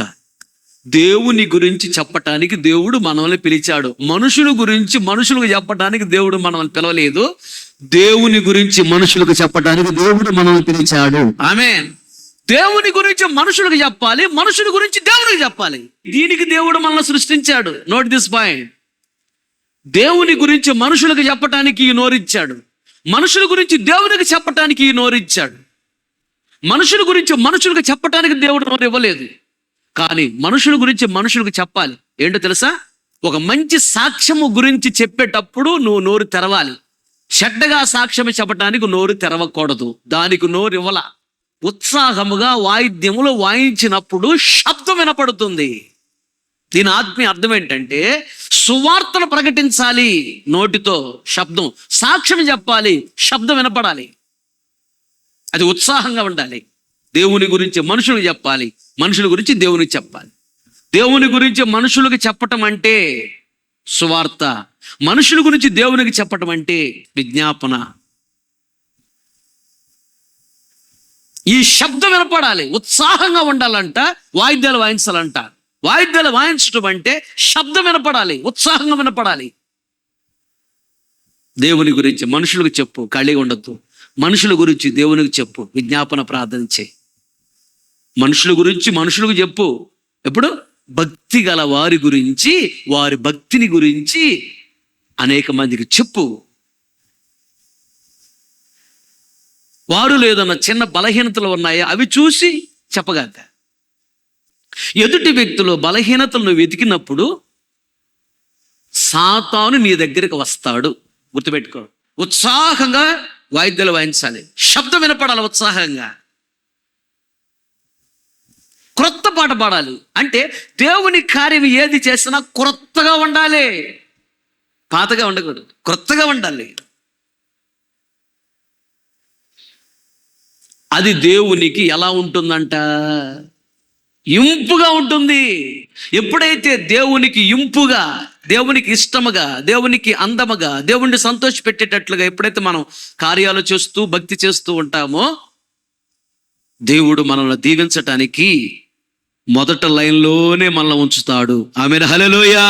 S1: దేవుని గురించి చెప్పటానికి దేవుడు మనల్ని పిలిచాడు. మనుషుల గురించి మనుషులకు చెప్పటానికి దేవుడు మనల్ని పిలవలేదు. దేవుని గురించి మనుషులకు చెప్పటానికి దేవుడు మనల్ని పిలిచాడు. ఆమేన్. దేవుని గురించి మనుషులకు చెప్పాలి, మనుషుల గురించి దేవునికి చెప్పాలి. దీనికి దేవుడు మనల్ని సృష్టించాడు. Note this point. దేవుని గురించి మనుషులకు చెప్పటానికి ఈ నోరిచ్చాడు, మనుషుల గురించి దేవునికి చెప్పటానికి ఈ నోరిచ్చాడు. మనుషుల గురించి మనుషులకు చెప్పటానికి దేవుడు నోరు ఇవ్వలేదు, కానీ మనుషుల గురించి మనుషులకు చెప్పాలి. ఏంటో తెలుసా? ఒక మంచి సాక్ష్యము గురించి చెప్పేటప్పుడు నువ్వు నోరు తెరవాలి. చెడ్డగా సాక్ష్యం చెప్పటానికి నోరు తెరవకూడదు. దానికి నోరు ఇవ్వాల. ఉత్సాహముగా వాయిద్యములు వాయించినప్పుడు శబ్దం వినపడుతుంది. దీని ఆత్మీయ అర్థం ఏంటంటే, సువార్తను ప్రకటించాలి నోటితో, శబ్దం. సాక్ష్యం చెప్పాలి, శబ్దం వినపడాలి. అది ఉత్సాహంగా ఉండాలి. దేవుని గురించి మనుషులకు చెప్పాలి, మనుషుల గురించి దేవునికి చెప్పాలి. దేవుని గురించి మనుషులకు చెప్పటం అంటే సువార్త, మనుషుల గురించి దేవునికి చెప్పటం అంటే విజ్ఞాపన. ఈ శబ్దం వినపడాలి, ఉత్సాహంగా ఉండాలంట, వాయిద్యాలు వాయించాలంట. వాయిద్యాలు వాయించడం అంటే శబ్దం వినపడాలి, ఉత్సాహంగా వినపడాలి. దేవుని గురించి మనుషులకు చెప్పు, ఖాళీగా ఉండద్దు. మనుషుల గురించి దేవునికి చెప్పు, విజ్ఞాపన ప్రార్థన చేయి. మనుషుల గురించి మనుషులకు చెప్పు. ఎప్పుడు? భక్తి గల వారి గురించి, వారి భక్తిని గురించి అనేక మందికి చెప్పు. వారు లేదన్న చిన్న బలహీనతలు ఉన్నాయా, అవి చూసి చెప్పగాక. ఎదుటి వ్యక్తిలో బలహీనతలను వెతికినప్పుడు సాతాను నీ దగ్గరికి వస్తాడు. గుర్తుపెట్టుకో. ఉత్సాహంగా వాయిద్యాలు వాయించాలి, శబ్దం వినపడాలి, ఉత్సాహంగా. క్రొత్త పాట పాడాలి. అంటే దేవుని కార్యం ఏది చేసినా క్రొత్తగా ఉండాలి, పాతగా ఉండకూడదు, క్రొత్తగా ఉండాలి. అది దేవునికి ఎలా ఉంటుందంట? ఇంపుగా ఉంటుంది. ఎప్పుడైతే దేవునికి ఇంపుగా, దేవునికి ఇష్టముగా, దేవునికి అందముగా, దేవుణ్ణి సంతోషపెట్టేటట్లుగా ఎప్పుడైతే మనం కార్యాలు చేస్తూ భక్తి చేస్తూ ఉంటామో, దేవుడు మనల్ని దీవించటానికి మొదట లైన్లోనే మనల్ని ఉంచుతాడు. ఆమేన్, హల్లెలూయా.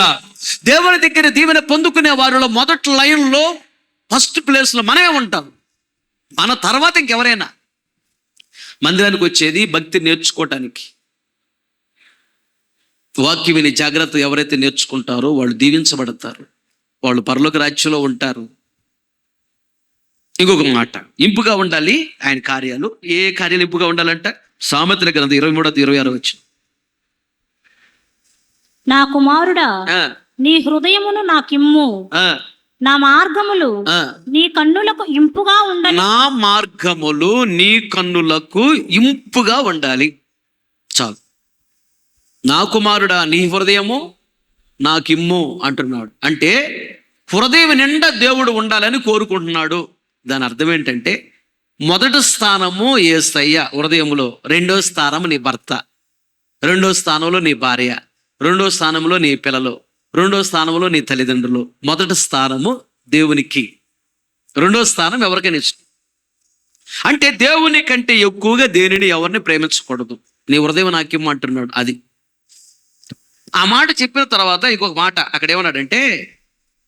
S1: దేవుని దగ్గర దీవెన పొందుకునే వారిలో మొదటి లైన్లో, ఫస్ట్ ప్లేస్లో మనమే ఉంటాం. మన తర్వాత ఇంకెవరైనా. మందిరానికి వచ్చేది భక్తి నేర్చుకోవటానికి. వాక్యం విని జాగ్రత్త ఎవరైతే నేర్చుకుంటారో వాళ్ళు దీవించబడతారు, వాళ్ళు పరలోక రాజ్యంలో ఉంటారు. ఇంకొక మాట, ఇంపుగా ఉండాలి ఆయన కార్యాలు. ఏ కార్యాలు ఇంపుగా ఉండాలంట? సామెతల గ్రంథం 23:26 వచ్చింది.
S2: నా కుమారుడా, నీ హృదయమును నాకిమ్ము, నా మార్గములు నీ కన్నులకు ఇంపుగా ఉండాలి.
S1: నా మార్గములు నీ కన్నులకు ఇంపుగా ఉండాలి. చాలు. నా కుమారుడా, నీ హృదయము నాకిమ్ము అంటున్నాడు. అంటే హృదయం నిండా దేవుడు ఉండాలని కోరుకుంటున్నాడు. దాని అర్థం ఏంటంటే, మొదటి స్థానము యేసయ్య హృదయములో, రెండో స్థానము నీ భర్త, రెండో స్థానంలో నీ భార్య, రెండో స్థానంలో నీ పిల్లలు, రెండో స్థానంలో నీ తల్లిదండ్రులు. మొదటి స్థానము దేవునికి, రెండో స్థానం ఎవరికైనా ఇష్టం. అంటే దేవుని కంటే ఎక్కువగా దేనిని ఎవరిని ప్రేమించకూడదు. నీ హృదయం నాకిమ్ము అంటున్నాడు. అది ఆ మాట చెప్పిన తర్వాత ఇంకొక మాట అక్కడ ఏమన్నాడంటే,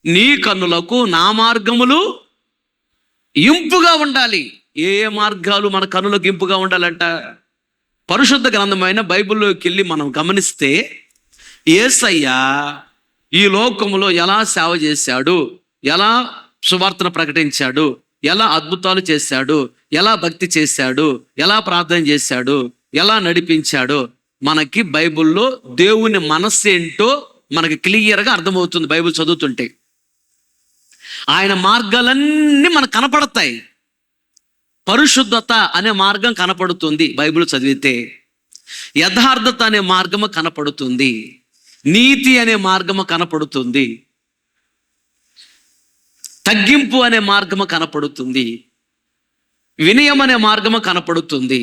S1: నీ కన్నులకు నా మార్గములు ఇంపుగా ఉండాలి. ఏ మార్గాలు మన కన్నులకు ఇంపుగా ఉండాలంట? పరిశుద్ధ గ్రంథమైన బైబిల్లోకి వెళ్ళి మనం గమనిస్తే, యేసయ్య ఈ లోకములో ఎలా సేవ చేశాడు, ఎలా సువార్తను ప్రకటించాడు, ఎలా అద్భుతాలు చేశాడు, ఎలా భక్తి చేశాడు, ఎలా ప్రార్థన చేశాడు, ఎలా నడిపించాడో మనకి బైబిల్లో దేవుని మనస్సు ఏంటో మనకి క్లియర్గా అర్థమవుతుంది. బైబిల్ చదువుతుంటే ఆయన మార్గాలన్నీ మనకు కనపడతాయి. పరిశుద్ధత అనే మార్గం కనపడుతుంది బైబిల్ చదివితే, యథార్థత అనే మార్గము కనపడుతుంది, నీతి అనే మార్గము కనపడుతుంది, తగ్గింపు అనే మార్గము కనపడుతుంది, వినయం అనే మార్గము కనపడుతుంది,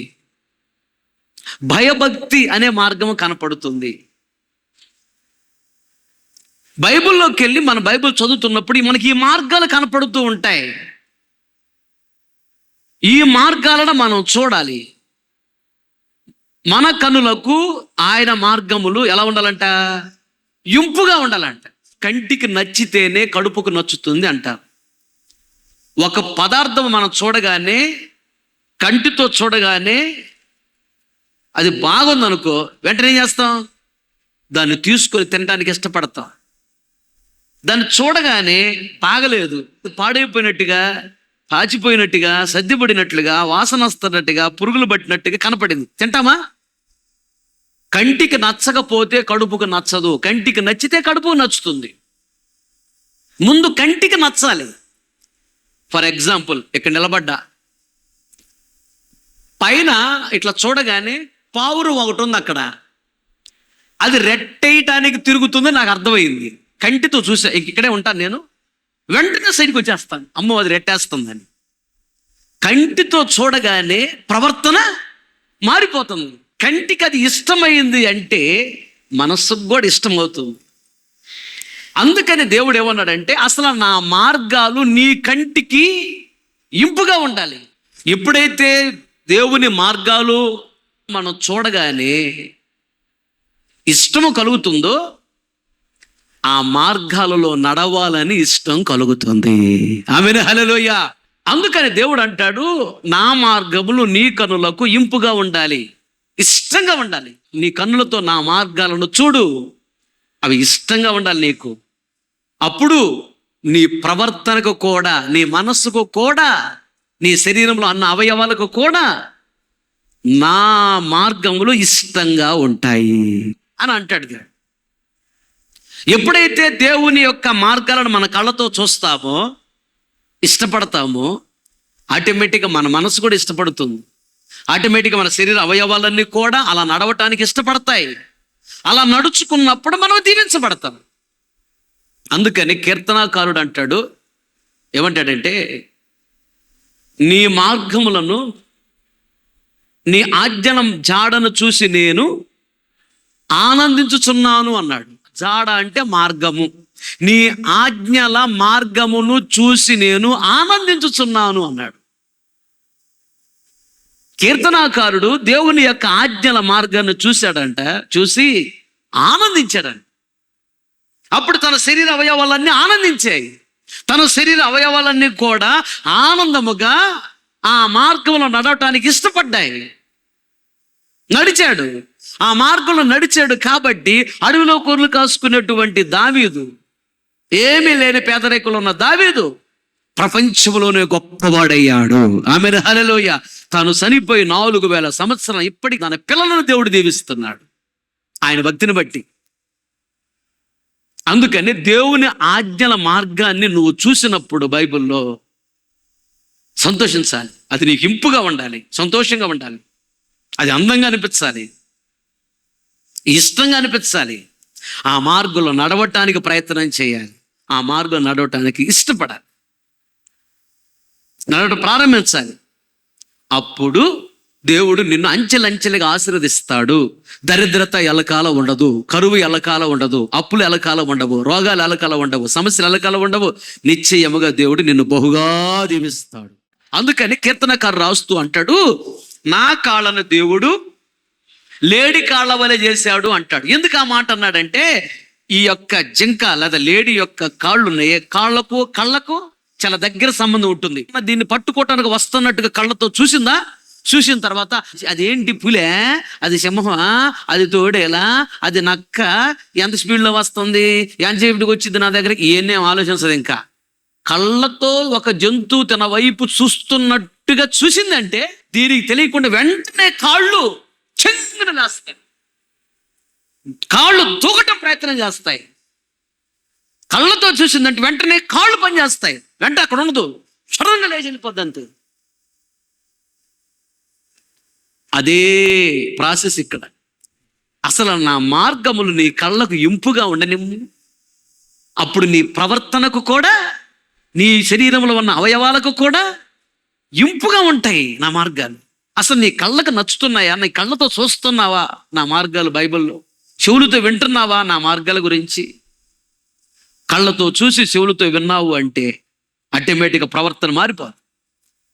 S1: భయభక్తి అనే మార్గము కనపడుతుంది. బైబిల్లోకి వెళ్ళి మన బైబిల్ చదువుతున్నప్పుడు మనకి ఈ మార్గాలు కనపడుతూ ఉంటాయి. ఈ మార్గాలను మనం చూడాలి. మన కనులకు ఆయన మార్గములు ఎలా ఉండాలంట? ఇంపుగా ఉండాలంట. కంటికి నచ్చితేనే కడుపుకు నచ్చుతుంది అంటారు. ఒక పదార్థం మనం చూడగానే, కంటితో చూడగానే అది బాగుందనుకో, వెంటనే ఏం చేస్తాం? దాన్ని తీసుకొని తినడానికి ఇష్టపడతాం. దాన్ని చూడగానే బాగలేదు, పాడైపోయినట్టుగా, పాచిపోయినట్టుగా, సర్దిపడినట్లుగా, వాసన వస్తున్నట్టుగా, పురుగులు పట్టినట్టుగా కనపడింది, తింటామా? కంటికి నచ్చకపోతే కడుపుకు నచ్చదు, కంటికి నచ్చితే కడుపుకు నచ్చుతుంది. ముందు కంటికి నచ్చాలి. ఫర్ ఎగ్జాంపుల్, ఇక్కడ నిలబడ్డా, పైన ఇట్లా చూడగానే పావురం ఒకటి ఉంది అక్కడ, అది రెట్టేయటానికి తిరుగుతుంది, నాకు అర్థమైంది. కంటితో చూసా, ఇక్కడే ఉంటాను నేను, వెంటనే సైడ్కి వచ్చేస్తాను, అమ్మో అది రెట్టేస్తుందని. కంటితో చూడగానే ప్రవర్తన మారిపోతుంది. కంటికి అది ఇష్టమైంది అంటే మనస్సుకు కూడా ఇష్టం అవుతుంది. అందుకని దేవుడు ఏమన్నాడంటే, అసలు నా మార్గాలు నీ కంటికి ఇంపుగా ఉండాలి. ఎప్పుడైతే దేవుని మార్గాలు మనం చూడగానే ఇష్టము కలుగుతుందో, ఆ మార్గాలలో నడవాలని ఇష్టం కలుగుతుంది. ఆమేన్, హల్లెలూయా. అందుకని దేవుడు అంటాడు, నా మార్గములు నీ కన్నులకు ఇంపుగా ఉండాలి, ఇష్టంగా ఉండాలి. నీ కన్నులతో నా మార్గాలను చూడు, అవి ఇష్టంగా ఉండాలి నీకు. అప్పుడు నీ ప్రవర్తనకు కూడా, నీ మనస్సుకు కూడా, నీ శరీరంలో అన్న అవయవాలకు కూడా నా మార్గములు ఇష్టంగా ఉంటాయి అని అంటాడు దేవుడు. ఎప్పుడైతే దేవుని యొక్క మార్గాలను మన కళ్ళతో చూస్తామో, ఇష్టపడతామో, ఆటోమేటిక్గా మన మనసు కూడా ఇష్టపడుతుంది. ఆటోమేటిక్గా మన శరీర అవయవాలన్నీ కూడా అలా నడవటానికి ఇష్టపడతాయి. అలా నడుచుకున్నప్పుడు మనం దీవించబడతాం. అందుకని కీర్తనాకారుడు అంటాడు, ఏమంటాడంటే, నీ మార్గములను, నీ ఆజ్ఞల జాడను చూసి నేను ఆనందించుచున్నాను అన్నాడు. జాడ అంటే మార్గము. నీ ఆజ్ఞల మార్గమును చూసి నేను ఆనందించుచున్నాను అన్నాడు. కీర్తనాకారుడు దేవుని యొక్క ఆజ్ఞల మార్గాన్ని చూశాడంట, చూసి ఆనందించాడంట. అప్పుడు తన శరీర అవయవాలన్నీ ఆనందించాయి. తన శరీర అవయవాలన్నీ కూడా ఆనందముగా ఆ మార్గంలో నడవటానికి ఇష్టపడ్డాయి. నడిచాడు, ఆ మార్గంలో నడిచాడు. కాబట్టి అడవిలో గొర్రెలు కాసుకున్నటువంటి దావీదు, ఏమీ లేని పేదరికంలో ఉన్న దావీదు ప్రపంచంలోనే గొప్పవాడయ్యాడు. ఆమేన్, హల్లెలూయా. తాను చనిపోయి 4000 సంవత్సరాలు ఇప్పటికి తన పిల్లలను దేవుడు దీవిస్తున్నాడు ఆయన భక్తిని బట్టి. అందుకని దేవుని ఆజ్ఞల మార్గాన్ని నువ్వు చూసినప్పుడు బైబిల్లో సంతోషించాలి. అది నీకు ఇంపుగా ఉండాలి, సంతోషంగా ఉండాలి, అది అందంగా అనిపించాలి, ఇష్టంగా అనిపించాలి. ఆ మార్గంలో నడవటానికి ప్రయత్నం చేయాలి, ఆ మార్గం నడవటానికి ఇష్టపడాలి, నడవటం ప్రారంభించాలి. అప్పుడు దేవుడు నిన్ను అంచెలంచెలుగా ఆశీర్వదిస్తాడు. దరిద్రత ఎల్లకాలం ఉండదు, కరువు ఎల్లకాలం ఉండదు, అప్పులు ఎల్లకాలం ఉండవు, రోగాలు ఎల్లకాలం ఉండవు, సమస్యలు ఎల్లకాలం ఉండవు. నిశ్చయముగా దేవుడు నిన్ను బహుగా దీవిస్తాడు. అందుకని కీర్తనకారు రాస్తూ అంటాడు, నా కాళ్ళను దేవుడు లేడి కాళ్ళ వలె చేశాడు అంటాడు. ఎందుకు ఆ మాట అన్నాడంటే, ఈ యొక్క జింక లేదా లేడి యొక్క కాళ్ళు ఉన్నాయి, కాళ్ళకు కళ్ళకు చాలా దగ్గర సంబంధం ఉంటుంది. దీన్ని పట్టుకోవటానికి వస్తున్నట్టుగా కళ్ళతో చూసిందా, చూసిన తర్వాత అదేంటి పులే, అది సింహమా, అది తోడేలా, అది నక్క, ఎంత స్పీడ్లో వస్తుంది, ఎంతసేపటికి వచ్చింది నా దగ్గరికి, ఇవన్నేం ఆలోచించదు. ఇంకా కళ్ళతో ఒక జంతువు తన వైపు చూస్తున్నట్టుగా చూసిందంటే దీనికి తెలియకుండా వెంటనే కాళ్ళు చెంగున లేస్తాయి, కాళ్ళు దూకటం ప్రయత్నం చేస్తాయి. కళ్ళతో చూసిందంటే వెంటనే కాళ్ళు పనిచేస్తాయి, వెంట అక్కడ ఉండదు, సడన్గా లేచి వెళ్ళిపోద్ది అంతే. అదే ప్రాసెస్ ఇక్కడ. అసలు నా మార్గములు నీ కళ్ళకు ఇంపుగా ఉండనిమ్ము, అప్పుడు నీ ప్రవర్తనకు కూడా, నీ శరీరంలో ఉన్న అవయవాలకు కూడా ఇంపుగా ఉంటాయి నా మార్గాలు. అసలు నీ కళ్ళకు నచ్చుతున్నాయా? నీ కళ్ళతో చూస్తున్నావా నా మార్గాలు బైబిల్లో? చెవులతో వింటున్నావా నా మార్గాల గురించి? కళ్ళతో చూసి చెవులతో విన్నావు అంటే ఆటోమేటిక్గా ప్రవర్తన మారిపోదు.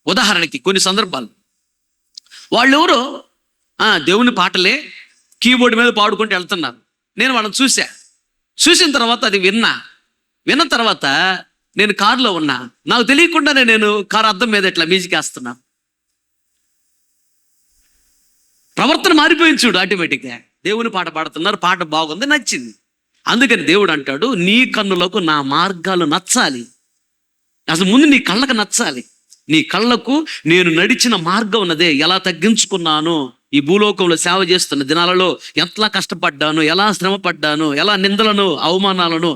S1: ఉదాహరణకి కొన్ని సందర్భాలు, వాళ్ళెవరో దేవుని పాటలే కీబోర్డ్ మీద పాడుకుంటూ వెళ్తున్నారు. నేను వాళ్ళని చూసిన తర్వాత అది విన్న తర్వాత నేను కారులో ఉన్నా, నాకు తెలియకుండానే నేను కారు అద్దం మీద ఇట్లా మ్యూజిక్ వేస్తున్నా. ప్రవర్తన మారిపోయింది చూడు ఆటోమేటిక్గా. దేవుని పాట పాడుతున్నారు, పాట బాగుంది, నచ్చింది. అందుకని దేవుడు అంటాడు, నీ కన్నులకు నా మార్గాలు నచ్చాలి. అసలు ముందు నీ కళ్ళకు నచ్చాలి. నీ కళ్ళకు నేను నడిచిన మార్గం ఉన్నదే, ఎలా తగ్గించుకున్నాను, ఈ భూలోకంలో సేవ చేస్తున్న దినాలలో ఎట్లా కష్టపడ్డాను, ఎలా శ్రమ పడ్డాను, ఎలా నిందలను అవమానాలను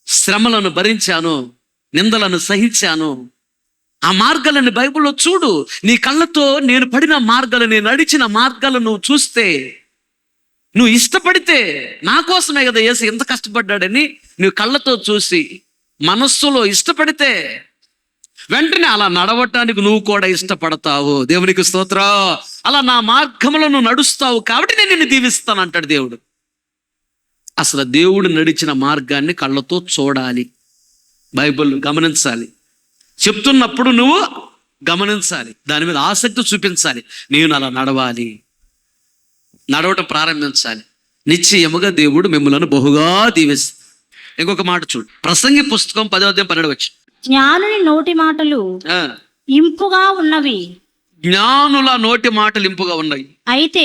S1: శ్రమలను భరించాను, నిందలను సహించాను. ఆ మార్గాలను బైబిల్లో చూడు. నీ కళ్ళతో నేను పడిన మార్గాలు, నేను నడిచిన మార్గాలు నువ్వు చూస్తే, నువ్వు ఇష్టపడితే, నా కోసమే కదా యేసు ఎంత కష్టపడ్డాడని నువ్వు కళ్ళతో చూసి మనస్సులో ఇష్టపడితే వెంటనే అలా నడవటానికి నువ్వు కూడా ఇష్టపడతావు. దేవునికి స్తోత్రం. అలా నా మార్గంలో నువ్వు నడుస్తావు కాబట్టి నేను నిన్ను దీవిస్తాను అంటాడు దేవుడు. అసలు దేవుడు నడిచిన మార్గాన్ని కళ్ళతో చూడాలి, బైబిల్ గమనించాలి, చెప్తున్నప్పుడు నువ్వు గమనించాలి, దాని మీద ఆసక్తి చూపించాలి. నేను అలా నడవటం ప్రారంభించాలి. నిశ్చయముగా దేవుడు మిమ్మల్ని బహుగా దీవిస్తాడు. ఇంకొక మాట చూడు, ప్రసంగి పుస్తకం 10:12.
S2: జ్ఞానుని నోటి మాటలు ఇంపుగా ఉన్నవి,
S1: జ్ఞానుల నోటి మాటలు ఇంపుగా ఉన్నాయి,
S2: అయితే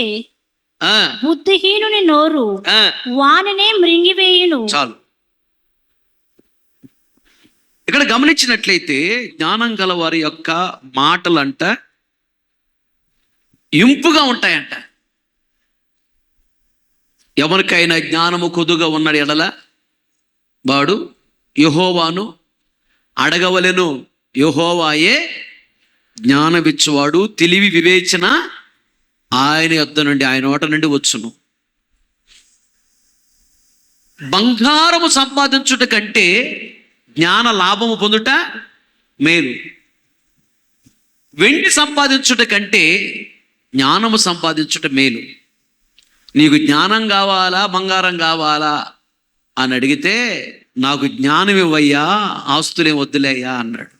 S2: బుద్ధిహీనుని నోరు వానినే మృంగివేయును.
S1: చాలు. ఇక్కడ గమనించినట్లయితే జ్ఞానం గల వారి యొక్క మాటలంట ఇంపుగా ఉంటాయంట. ఎవరికైనా జ్ఞానము కొద్దుగా ఉన్నాడు ఎడల వాడు యెహోవాను అడగవలెను, యెహోవాయే జ్ఞానమిచ్చువాడు, తెలివి వివేచన ఆయన యొద్ద నుండి, ఆయన నోట నుండి వచ్చును. బంగారము సంపాదించుట కంటే జ్ఞాన లాభము పొందుట మేలు. వెండి సంపాదించుట కంటే జ్ఞానము సంపాదించుట మేలు. నీకు జ్ఞానం కావాలా, బంగారం కావాలా అని అడిగితే, నాకు జ్ఞానం ఇవ్వయ్యా, ఆస్తులేం వద్దులేయ్యా అన్నాడు.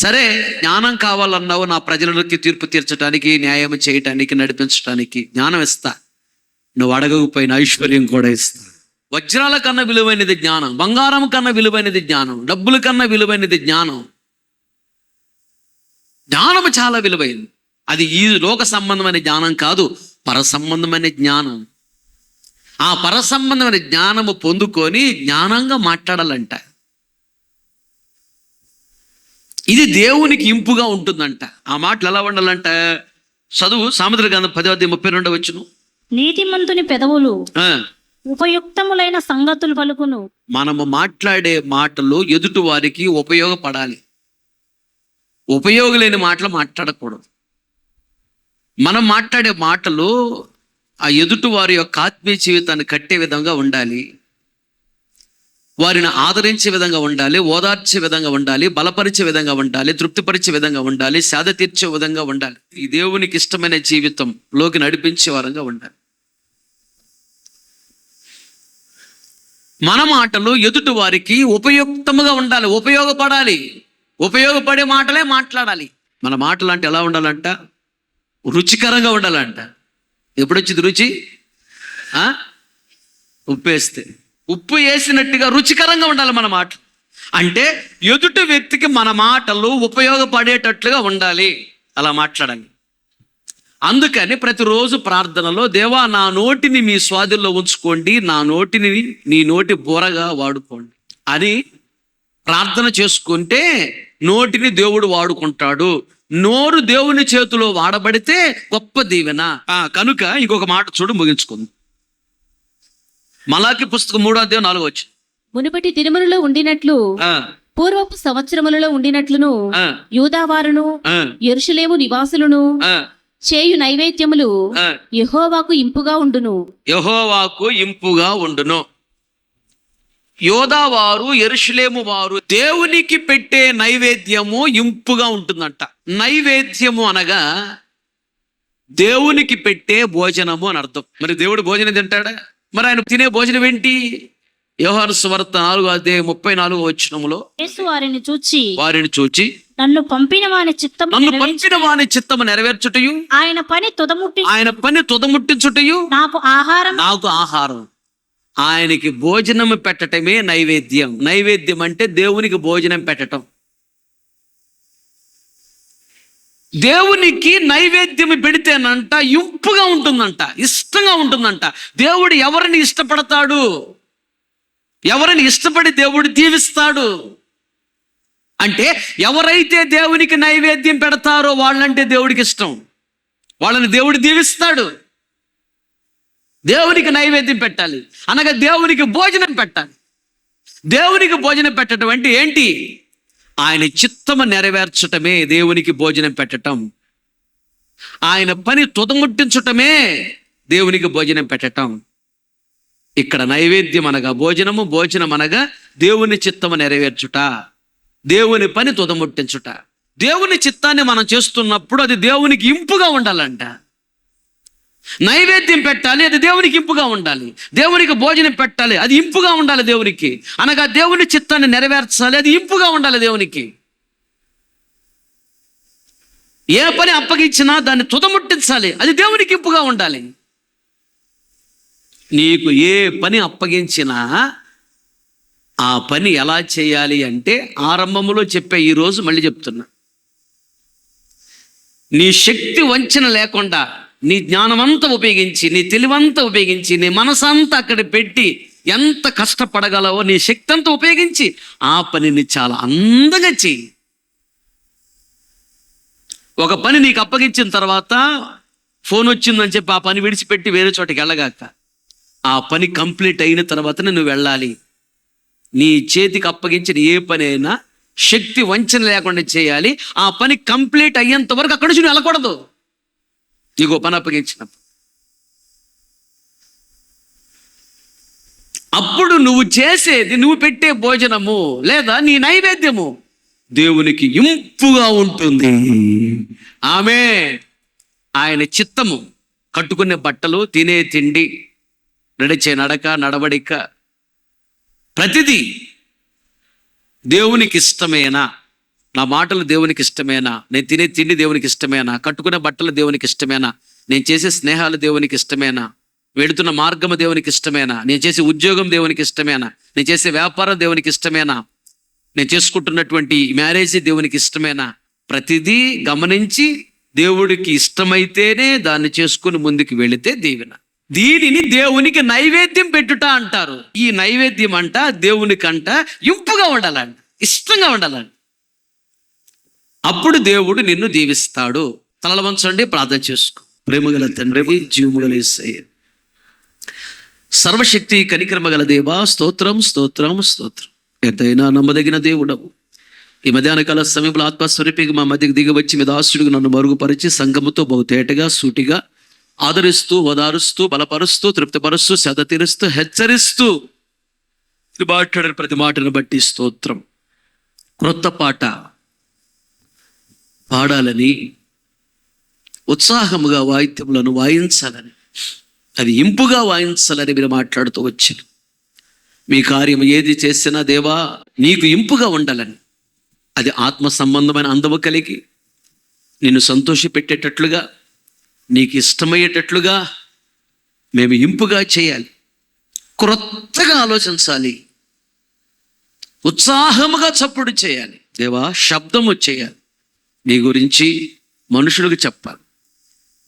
S1: సరే, జ్ఞానం కావాలన్నావు, నా ప్రజలకి తీర్పు తీర్చడానికి, న్యాయం చేయటానికి, నడిపించడానికి జ్ఞానం ఇస్తా. నువ్వు అడగకపోయిన ఐశ్వర్యం కూడా ఇస్తా. వజ్రాల కన్నా విలువైనది జ్ఞానం, బంగారం కన్నా విలువైనది జ్ఞానం, డబ్బుల కన్నా విలువైనది జ్ఞానం. జ్ఞానం చాలా విలువైనది. అది ఈ లోక సంబంధమైన జ్ఞానం కాదు, పర సంబంధమైన జ్ఞానం. ఆ పర సంబంధమైన జ్ఞానము పొందుకొని జ్ఞానంగా మాట్లాడాలంట. ఇది దేవునికి ఇంపుగా ఉంటుందంట. ఆ మాటలు ఎలా ఉండాలంట? చదువు సామెతల గ్రంథం 10:32.
S2: నీతిమంతుని పెదవులు ఉపయుక్తములైన సంగతులు పలుకును.
S1: మనము మాట్లాడే మాటలు ఎదుటి వారికి ఉపయోగపడాలి. ఉపయోగలేని మాటలు మాట్లాడకూడదు. మనం మాట్లాడే మాటలు ఆ ఎదుటి వారి యొక్క ఆత్మీయ జీవితాన్ని కట్టే విధంగా ఉండాలి, వారిని ఆదరించే విధంగా ఉండాలి, ఓదార్చే విధంగా ఉండాలి, బలపరిచే విధంగా ఉండాలి, తృప్తిపరిచే విధంగా ఉండాలి, సేద తీర్చే విధంగా ఉండాలి. ఈ దేవునికి ఇష్టమైన జీవితంలోకి నడిపించే వారంగా ఉండాలి. మన మాటలు ఎదుటి వారికి ఉపయుక్తముగా ఉండాలి, ఉపయోగపడాలి. ఉపయోగపడే మాటలే మాట్లాడాలి. మన మాటలు అంటే ఎలా ఉండాలంట? రుచికరంగా ఉండాలంట. ఎప్పుడు వచ్చింది రుచి? ఉప్పు వేసినట్టుగా రుచికరంగా ఉండాలి మన మాట. అంటే ఎదుటి వ్యక్తికి మన మాటలు ఉపయోగపడేటట్లుగా ఉండాలి, అలా మాట్లాడాలి. అందుకని ప్రతిరోజు ప్రార్థనలో, దేవా నా నోటిని మీ స్వాధీనంలో ఉంచుకోండి, నా నోటిని నీ నోటి బోరగా వాడుకోండి అని ప్రార్థన చేసుకుంటే నోటిని దేవుడు వాడుకుంటాడు. నోరు దేవుని చేతిలో వాడబడితే గొప్ప దీవెన. కనుక ఇంకొక మాట చూడు, ముగించుకుంది. మలాకి పుస్తకం 3:4.
S3: మునుపటి దినములలో ఉండినట్లు పూర్వపు సంవత్సరములలో ఉండినట్లును యూదావారును యెరూషలేము నివాసులను చేయు నైవేద్యములు యెహోవాకు ఇంపుగా ఉండును.
S1: యెహోవాకు ఇంపుగా ఉండును. యోదావారు, యెరూషలేము వారు దేవునికి పెట్టే నైవేద్యము ఇంపుగా ఉంటుందంట. నైవేద్యము అనగా దేవునికి పెట్టే భోజనము అని అర్థం. మరి దేవుడు భోజనం తింటాడా? మరి ఆయన తినే భోజనం ఏంటి? యోహాను సువార్త 4:34
S2: యేసు వారిని చూచి
S1: నన్ను పంపిన వాని చిత్తము నెరవేర్చుటయు
S2: ఆయన పని తుదముట్టించుటయు
S1: నాకు ఆహారం. ఆయనకి భోజనం పెట్టటమే నైవేద్యం. నైవేద్యం అంటే దేవునికి భోజనం పెట్టటం. దేవునికి నైవేద్యం పెడితేనంట ఇంపుగా ఉంటుందంట, ఇష్టంగా ఉంటుందంట. దేవుడు ఎవరిని ఇష్టపడతాడు? ఎవరిని ఇష్టపడి దేవుడు దీవిస్తాడు అంటే, ఎవరైతే దేవునికి నైవేద్యం పెడతారో వాళ్ళంటే దేవుడికి ఇష్టం, వాళ్ళని దేవుడు దీవిస్తాడు. దేవునికి నైవేద్యం పెట్టాలి అనగా దేవునికి భోజనం పెట్టాలి. దేవునికి భోజనం పెట్టడం అంటే ఏంటి? ఆయన చిత్తము నెరవేర్చటమే దేవునికి భోజనం పెట్టటం. ఆయన పని తుదముట్టించటమే దేవునికి భోజనం పెట్టటం. ఇక్కడ నైవేద్యం అనగా భోజనము, భోజనం అనగా దేవుని చిత్తము నెరవేర్చుట, దేవుని పని తుదముట్టించుట. దేవుని చిత్తాన్ని మనం చేస్తున్నప్పుడు అది దేవునికి ఇంపుగా ఉండాలంట. నైవేద్యం పెట్టాలి, అది దేవునికి ఇంపుగా ఉండాలి. దేవునికి భోజనం పెట్టాలి, అది ఇంపుగా ఉండాలి దేవునికి. అనగా దేవుని చిత్తాన్ని నెరవేర్చాలి, అది ఇంపుగా ఉండాలి దేవునికి. ఏ పని అప్పగించినా దాన్ని తుదముట్టించాలి, అది దేవునికి ఇంపుగా ఉండాలి. నీకు ఏ పని అప్పగించినా ఆ పని ఎలా చేయాలి అంటే ఆరంభంలో చెప్పే, ఈరోజు మళ్ళీ చెప్తున్నా, నీ శక్తి వంచన లేకుండా, నీ జ్ఞానమంతా ఉపయోగించి, నీ తెలివంతా ఉపయోగించి, నీ మనసంతా అక్కడ పెట్టి ఎంత కష్టపడగలవో నీ శక్తి అంతా ఉపయోగించి ఆ పనిని చాలా అందంగా చెయ్యి. ఒక పని నీకు అప్పగించిన తర్వాత ఫోన్ వచ్చిందని చెప్పి ఆ పని విడిచిపెట్టి వేరే చోటికి వెళ్ళగాక, ఆ పని కంప్లీట్ అయిన తర్వాతనే నువ్వు వెళ్ళాలి. నీ చేతికి అప్పగించిన ఏ పని అయినా శక్తి వంచన లేకుండా చేయాలి. ఆ పని కంప్లీట్ అయ్యేంత వరకు అక్కడి నుంచి నువ్వు వెళ్ళకూడదు. నీకు పని అప్పగించినప్పుడు అప్పుడు నువ్వు చేసేది, నువ్వు పెట్టే భోజనము లేదా నీ నైవేద్యము దేవునికి ఇంపుగా ఉంటుంది. ఆమె ఆయన చిత్తము, కట్టుకునే బట్టలు, తినే తిండి, నడిచే నడక, నడవడిక, ప్రతిదీ దేవునికి ఇష్టమేనా? నా మాటలు దేవునికి ఇష్టమేనా? నేను తినే తిండి దేవునికి ఇష్టమేనా? కట్టుకునే బట్టలు దేవునికి ఇష్టమేనా? నేను చేసే స్నేహాలు దేవునికి ఇష్టమేనా? వెళుతున్న మార్గము దేవునికి ఇష్టమేనా? నేను చేసే ఉద్యోగం దేవునికి ఇష్టమేనా? నేను చేసే వ్యాపారం దేవునికి ఇష్టమేనా? నేను చేసుకుంటున్నటువంటి మ్యారేజ్ దేవునికి ఇష్టమేనా? ప్రతిదీ గమనించి దేవుడికి ఇష్టమైతేనే దాన్ని చేసుకుని ముందుకు వెళితే దీవెన. దీనిని దేవునికి నైవేద్యం పెట్టుట అంటారు. ఈ నైవేద్యం అంట దేవునికంట ఇంపుగా ఉండాలంట, ఇష్టంగా ఉండాలంట. అప్పుడు దేవుడు నిన్ను దీవిస్తాడు. తలలు వంచండి, ప్రార్థన చేసుకో. ప్రేమగల తండ్రి, జీవముగల యేసయ్య, సర్వశక్తి కనికరమగల దేవా, స్తోత్రం స్తోత్రం స్తోత్రం. ఎంతైనా నమ్మదగిన దేవుడవు. ఈ మధ్యాహ్న కాల సమయంలో ఆత్మస్వరూపిగా మా మధ్యకి దిగి వచ్చి మీ దాసుడికి నన్ను మరుగుపరిచి సంఘముతో బహుతేటగా సూటిగా ఆదరిస్తూ, ఓదారుస్తూ, బలపరుస్తూ, తృప్తిపరుస్తూ, సేద తీరుస్తూ, హెచ్చరిస్తూ మాట్లాడిన ప్రతి మాటను బట్టి స్తోత్రం. క్రొత్త పాట పాడాలని, ఉత్సాహముగా వాయిద్యములను వాయించాలని, అది ఇంపుగా వాయించాలని మీరు మాట్లాడుతూ వచ్చారు. మీ కార్యం ఏది చేసినా దేవా నీకు ఇంపుగా ఉండాలని, అది ఆత్మ సంబంధమైన అందము కలిగి నిన్ను సంతోషపెట్టేటట్లుగా, నీకు ఇష్టమయ్యేటట్లుగా మేము ఇంపుగా చేయాలి. క్రొత్తగా ఆలోచించాలి, ఉత్సాహముగా చప్పుడు చేయాలి దేవా. శబ్దము చేయాలి. నీ గురించి మనుషులకు చెప్పాలి,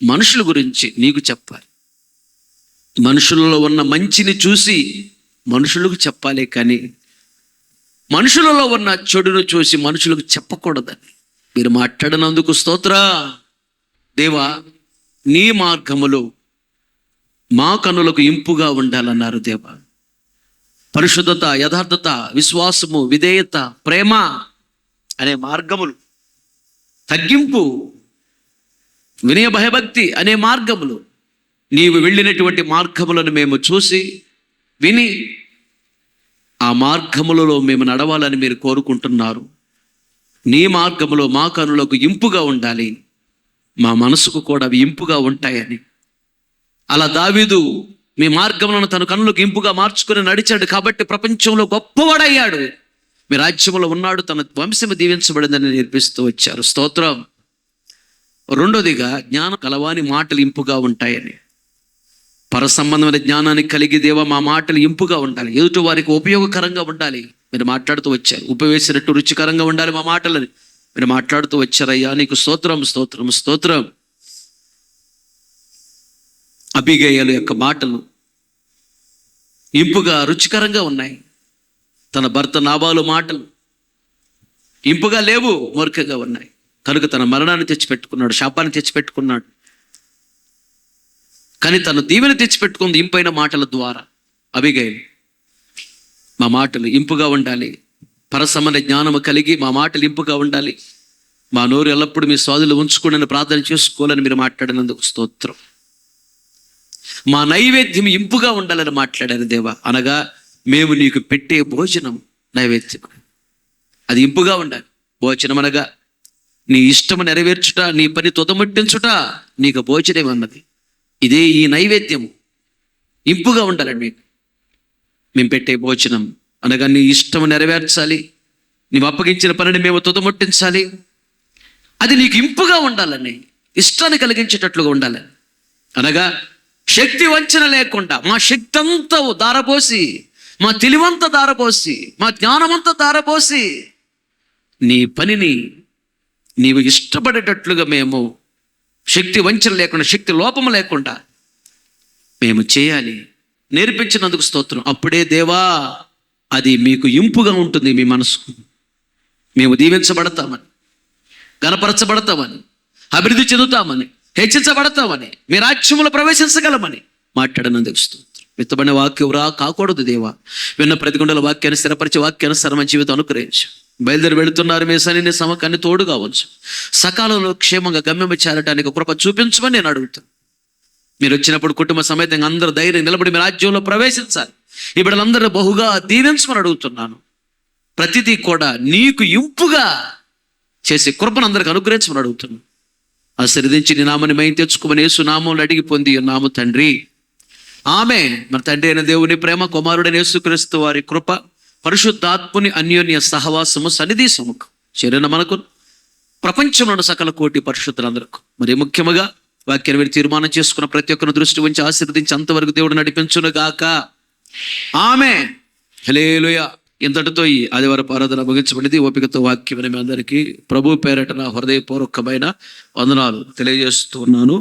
S1: మనుషుల గురించి నీకు చెప్పాలి. మనుషులలో ఉన్న మంచిని చూసి మనుషులకు చెప్పాలి, కానీ మనుషులలో ఉన్న చెడును చూసి మనుషులకు చెప్పకూడదని మీరు మాట్లాడినందుకు స్తోత్ర దేవా. నీ మార్గములు మా కన్నులకు ఇంపుగా ఉండాలన్నారు దేవా. పరిశుద్ధత, యథార్థత, విశ్వాసము, విధేయత, ప్రేమ అనే మార్గములు, తగ్గింపు, వినయ భయభక్తి అనే మార్గములు, నీవు వెళ్ళినటువంటి మార్గములను మేము చూసి విని ఆ మార్గములలో మేము నడవాలని మీరు కోరుకుంటున్నారు. నీ మార్గములో మా కనులకు ఇంపుగా ఉండాలి, మా మనసుకు కూడా అవి ఇంపుగా ఉంటాయని. అలా దావీదు మీ మార్గములను తన కన్నులకు ఇంపుగా మార్చుకుని నడిచాడు కాబట్టి ప్రపంచంలో గొప్పవాడయ్యాడు. మీ రాజ్యంలో ఉన్నాడు, తన వంశము దీవించబడిందని నేర్పిస్తూ వచ్చారు. స్తోత్రం. రెండోదిగా జ్ఞానం కలవాని మాటలు ఇంపుగా ఉంటాయని. పరసంబంధమైన జ్ఞానాన్ని కలిగి దేవా మా మాటలు ఇంపుగా ఉండాలి, ఎదుటి వారికి ఉపయోగకరంగా ఉండాలి. మీరు మాట్లాడుతూ వచ్చారు. ఉప్పు వేసినట్టు రుచికరంగా ఉండాలి మా మాటలని మీరు మాట్లాడుతూ వచ్చారయ్యా. నీకు స్తోత్రం, స్తోత్రం, స్తోత్రం. అబిగయలు యొక్క మాటలు ఇంపుగా రుచికరంగా ఉన్నాయి. తన భర్త నాబాలు మాటలు ఇంపుగా లేవు, మూర్ఖంగా ఉన్నాయి. కనుక తన మరణాన్ని తెచ్చిపెట్టుకున్నాడు, శాపాన్ని తెచ్చిపెట్టుకున్నాడు. కానీ తను దీవెన తెచ్చిపెట్టుకుంది ఇంపైన మాటల ద్వారా. అబిగయలు మా మాటలు ఇంపుగా ఉండాలి, పరసమైన జ్ఞానము కలిగి మా మాటలు ఇంపుగా ఉండాలి, మా నోరు ఎల్లప్పుడూ మీ స్వాధీనంలో ఉంచుకోండి ప్రార్థన చేసుకోవాలని మీరు మాట్లాడినందుకు స్తోత్రం. మా నైవేద్యం ఇంపుగా ఉండాలని మాట్లాడారు దేవా. అనగా మేము నీకు పెట్టే భోజనం నైవేద్యం, అది ఇంపుగా ఉండాలి. భోజనం అనగా నీ ఇష్టము నెరవేర్చుట, నీ పని తుదముట్టించుట నీకు భోజనం అన్నది. ఇదే ఈ నైవేద్యం ఇంపుగా ఉండాలండి. మేము పెట్టే భోజనం అనగా నీ ఇష్టము నెరవేర్చాలి, నీవు అప్పగించిన పనిని మేము తుదముట్టించాలి, అది నీకు ఇంపుగా ఉండాలని, ఇష్టాన్ని కలిగించేటట్లుగా ఉండాలి. అనగా శక్తి వంచన లేకుండా మా శక్తి అంతా దారపోసి, మా తెలివంతా దారపోసి, మా జ్ఞానమంతా దారపోసి నీ పనిని నీవు ఇష్టపడేటట్లుగా మేము శక్తి వంచన లేకుండా, శక్తి లోపము లేకుండా మేము చేయాలి. నేర్పించినందుకు స్తోత్రం. అప్పుడే దేవా అది మీకు ఇంపుగా ఉంటుంది. మీ మనసుకు మేము దీవించబడతామని, గణపరచబడతామని, అభివృద్ధి చెందుతామని, హెచ్చించబడతామని, మీ రాజ్యములో ప్రవేశించగలమని మాట్లాడినందుకు స్తోత్రం. విత్తబడిన వాక్యం రా కాకూడదు దేవా. విన్న ప్రతి గుండెల వాక్యాన్ని స్థిరపరిచే వాక్యానుసారమైన జీవితం అనుగ్రహించు. బయలుదేరి వెళుతున్నారు మీ సన్ని సమకాన్ని తోడు కావచ్చు. సకాలంలో క్షేమంగా గమ్యము చేరడానికి కృప చూపించమని నేను అడుగుతాను. మీరు వచ్చినప్పుడు కుటుంబ సమేతంగా అందరూ ధైర్యం నిలబడి మీ రాజ్యంలో ప్రవేశించాలి. ఈ బిడ్డలందరూ బహుగా దీవించమని అడుగుతున్నాను. ప్రతిదీ కూడా నీకు ఇంపుగా చేసే కృపను అందరికి అనుగ్రహించమని అడుగుతున్నాను. ఆశీర్వదించి నీ నామని మహిమ తెచ్చుకోమని యేసు నామములో అడిగి పొంది ఉన్నాము తండ్రి, ఆమేన్. మన తండ్రి అయిన దేవుని ప్రేమ, కుమారుడైన యేసుక్రీస్తు వారి కృప, పరిశుద్ధాత్ముని అన్యోన్య సహవాసము, సన్నిధి సముఖం చేరిన మనకు, ప్రపంచంలోని సకల కోటి పరిశుద్ధులందరకు, మరి ముఖ్యముగా వాక్యాన్ని మీరు తీర్మానం చేసుకున్న ప్రతి ఒక్కరిని దృష్టి ఉంచి ఆశీర్వదించి అంతవరకు దేవుడు నడిపించును గాక. ఆమేన్. హల్లెలూయా. ఇంతటితో ఈ ఆదివారపు ఆరాధన ముగించబడింది. ఓపికతో వాక్యం మీ అందరికీ ప్రభు పేరట నా హృదయపూర్వకమైన వందనాలు తెలియజేస్తూ ఉన్నాను.